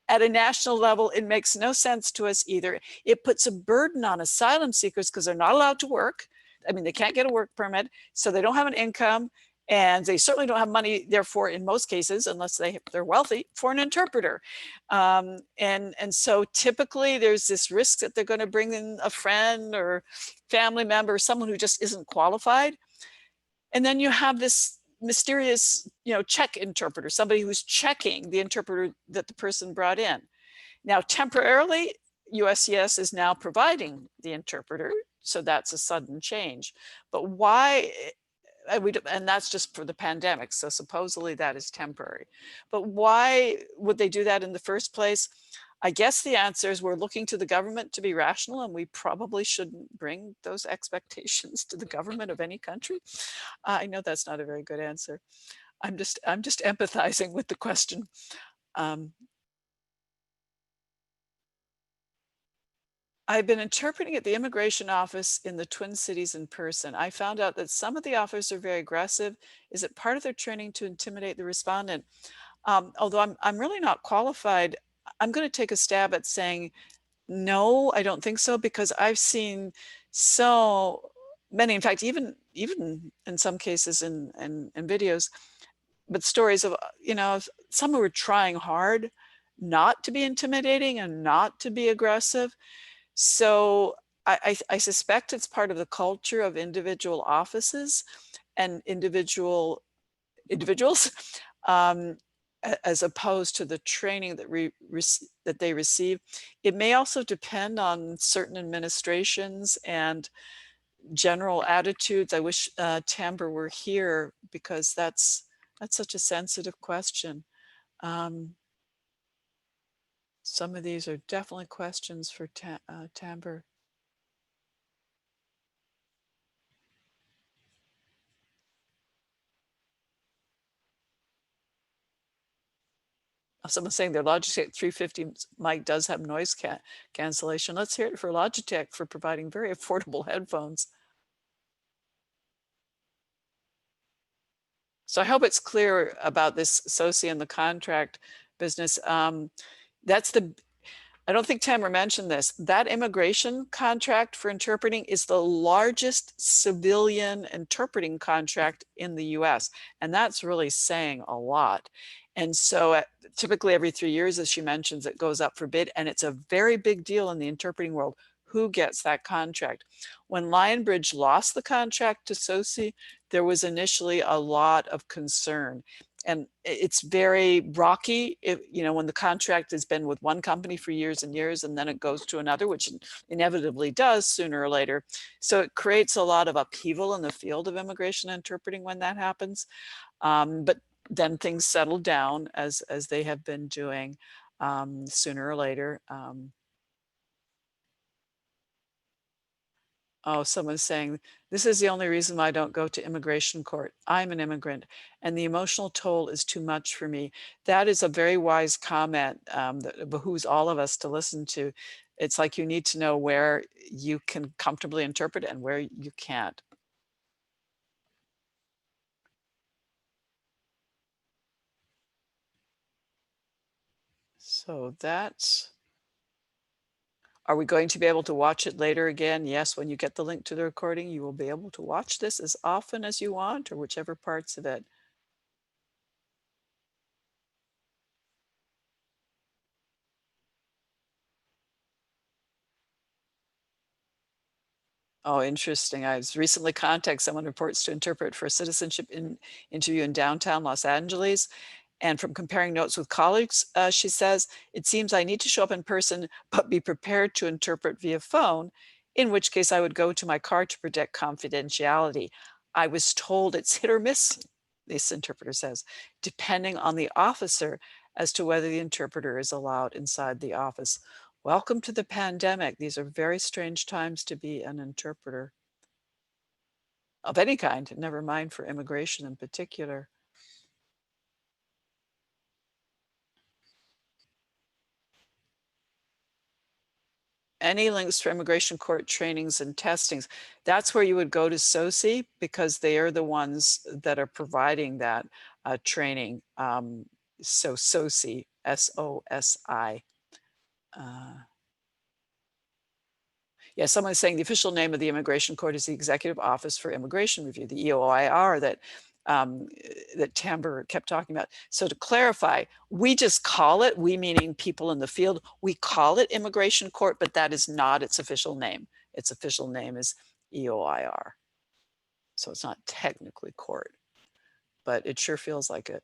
At a national level, it makes no sense to us either. It puts a burden on asylum seekers because they're not allowed to work. I mean, they can't get a work permit, so they don't have an income, and they certainly don't have money, therefore, in most cases, unless they're wealthy, for an interpreter. And so typically there's this risk that they're going to bring in a friend or family member, someone who just isn't qualified. And then you have this mysterious, check interpreter, somebody who's checking the interpreter that the person brought in. Now, temporarily, USCIS is now providing the interpreter, so that's a sudden change. But why? And that's just for the pandemic, so supposedly that is temporary. But why would they do that in the first place? I guess the answer is we're looking to the government to be rational, and we probably shouldn't bring those expectations to the government of any country. I know that's not a very good answer. I'm just empathizing with the question. I've been interpreting at the immigration office in the Twin Cities in person. I found out that some of the officers are very aggressive. Is it part of their training to intimidate the respondent? Although I'm really not qualified, I'm going to take a stab at saying, no, I don't think so, because I've seen so many, in fact, even in some cases in videos, but stories of, some who are trying hard not to be intimidating and not to be aggressive. So I suspect it's part of the culture of individual offices and individuals, as opposed to the training that they receive. It may also depend on certain administrations and general attitudes. I wish Tamber were here, because that's such a sensitive question. Some of these are definitely questions for Tamber. Someone's saying their Logitech 350 mic does have noise cancellation. Let's hear it for Logitech for providing very affordable headphones. So I hope it's clear about this SOCI and the contract business. I don't think Tamara mentioned this. That immigration contract for interpreting is the largest civilian interpreting contract in the US. And that's really saying a lot. And so typically every 3 years, as she mentions, it goes up for bid. And it's a very big deal in the interpreting world. Who gets that contract? When Lionbridge lost the contract to SOCI, there was initially a lot of concern. And it's very rocky, when the contract has been with one company for years and years, and then it goes to another, which inevitably does sooner or later. So it creates a lot of upheaval in the field of immigration interpreting when that happens. But then things settle down, as they have been doing sooner or later. Oh, someone's saying, this is the only reason why I don't go to immigration court. I'm an immigrant and the emotional toll is too much for me. That is a very wise comment that behooves all of us to listen to. It's like you need to know where you can comfortably interpret and where you can't. So that's, Are we going to be able to watch it later again? Yes, when you get the link to the recording, you will be able to watch this as often as you want, or whichever parts of it. Oh, interesting. I was recently contacted someone who reports to interpret for a citizenship interview in downtown Los Angeles. And from comparing notes with colleagues, she says, it seems I need to show up in person, but be prepared to interpret via phone, in which case I would go to my car to protect confidentiality. I was told it's hit or miss, this interpreter says, depending on the officer as to whether the interpreter is allowed inside the office. Welcome to the pandemic. These are very strange times to be an interpreter of any kind, never mind for immigration in particular. Any links for immigration court trainings and testings, that's where you would go to SOSI, because they are the ones that are providing that training. So SOSI, S-O-S-I. Yeah, someone is saying the official name of the immigration court is the Executive Office for Immigration Review, the EOIR that that Tamber kept talking about. So to clarify, we just call it, we meaning people in the field, we call it immigration court, but that is not its official name. Its official name is EOIR. So it's not technically court, but it sure feels like it.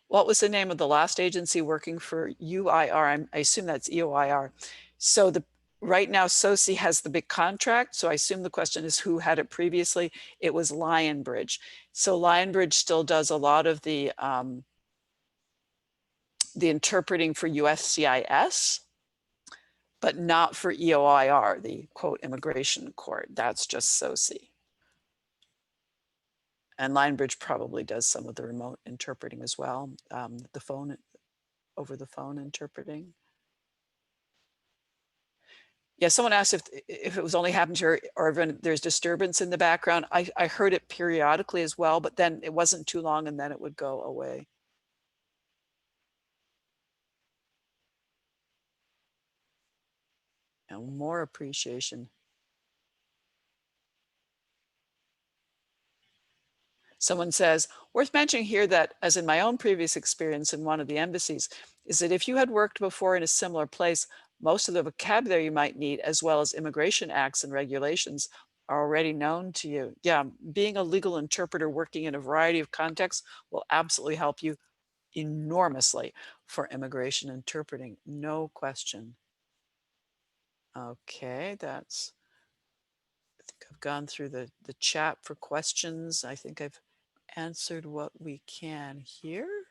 What was the name of the last agency working for UIR? I assume that's EOIR. So right now, SOSI has the big contract. So I assume the question is who had it previously? It was Lionbridge. So Lionbridge still does a lot of the interpreting for USCIS, but not for EOIR, the quote immigration court. That's just SOSI. And Lionbridge probably does some of the remote interpreting as well, the phone, over the phone interpreting. Yeah, someone asked if it was only happened to her or if there's disturbance in the background. I heard it periodically as well, but then it wasn't too long and then it would go away. And more appreciation. Someone says, worth mentioning here that, as in my own previous experience in one of the embassies, is that if you had worked before in a similar place, most of the vocabulary you might need, as well as immigration acts and regulations, are already known to you. Yeah, being a legal interpreter working in a variety of contexts will absolutely help you enormously for immigration interpreting, no question. Okay, I think I've gone through the chat for questions. I think I've answered what we can here.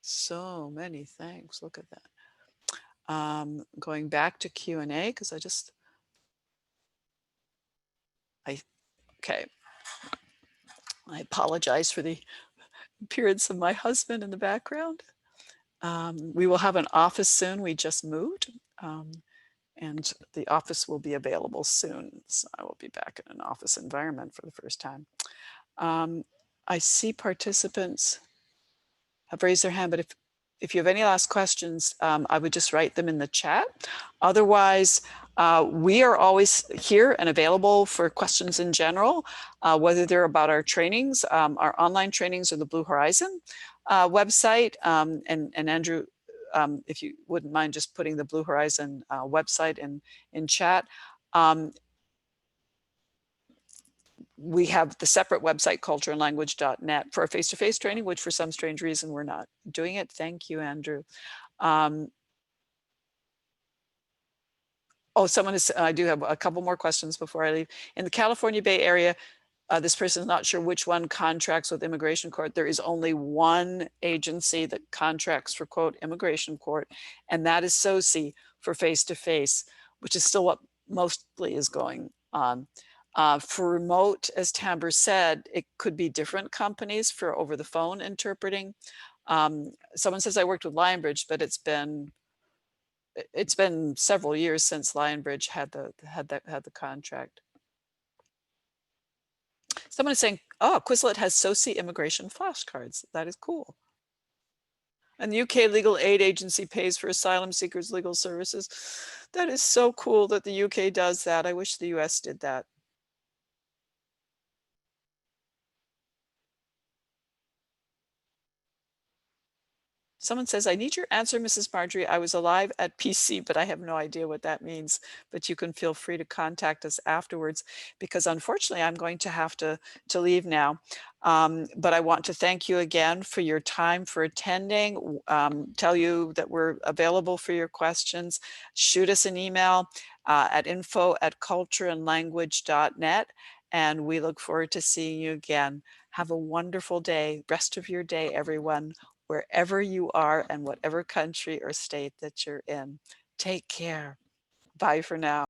So many thanks, look at that. Going back to Q&A, because okay. I apologize for the appearance of my husband in the background. We will have an office soon. We just moved. And the office will be available soon. So I will be back in an office environment for the first time. I see participants have raised their hand, but if you have any last questions, I would just write them in the chat. Otherwise, we are always here and available for questions in general, whether they're about our trainings, our online trainings, or the Blue Horizon website. And Andrew, if you wouldn't mind just putting the Blue Horizon website in chat. We have the separate website, cultureandlanguage.net, for a face-to-face training, which for some strange reason we're not doing it. Thank you, Andrew. Oh, I do have a couple more questions before I leave. In the California Bay Area, this person is not sure which one contracts with immigration court. There is only one agency that contracts for quote immigration court, and that is SOSI for face-to-face, which is still what mostly is going on. For remote, as Tamber said, it could be different companies for over the phone interpreting. Someone says I worked with Lionbridge, but it's been several years since Lionbridge had the contract. Someone is saying, oh, Quizlet has SOSI immigration flashcards. That is cool. And the UK Legal Aid Agency pays for asylum seekers' legal services. That is so cool that the UK does that. I wish the US did that. Someone says, I need your answer, Mrs. Marjorie. I was alive at PC, but I have no idea what that means. But you can feel free to contact us afterwards, because unfortunately I'm going to have to leave now. But I want to thank you again for your time, for attending, tell you that we're available for your questions. Shoot us an email at info@cultureandlanguage.net, and we look forward to seeing you again. Have a wonderful day, rest of your day, everyone, wherever you are and whatever country or state that you're in. Take care. Bye for now.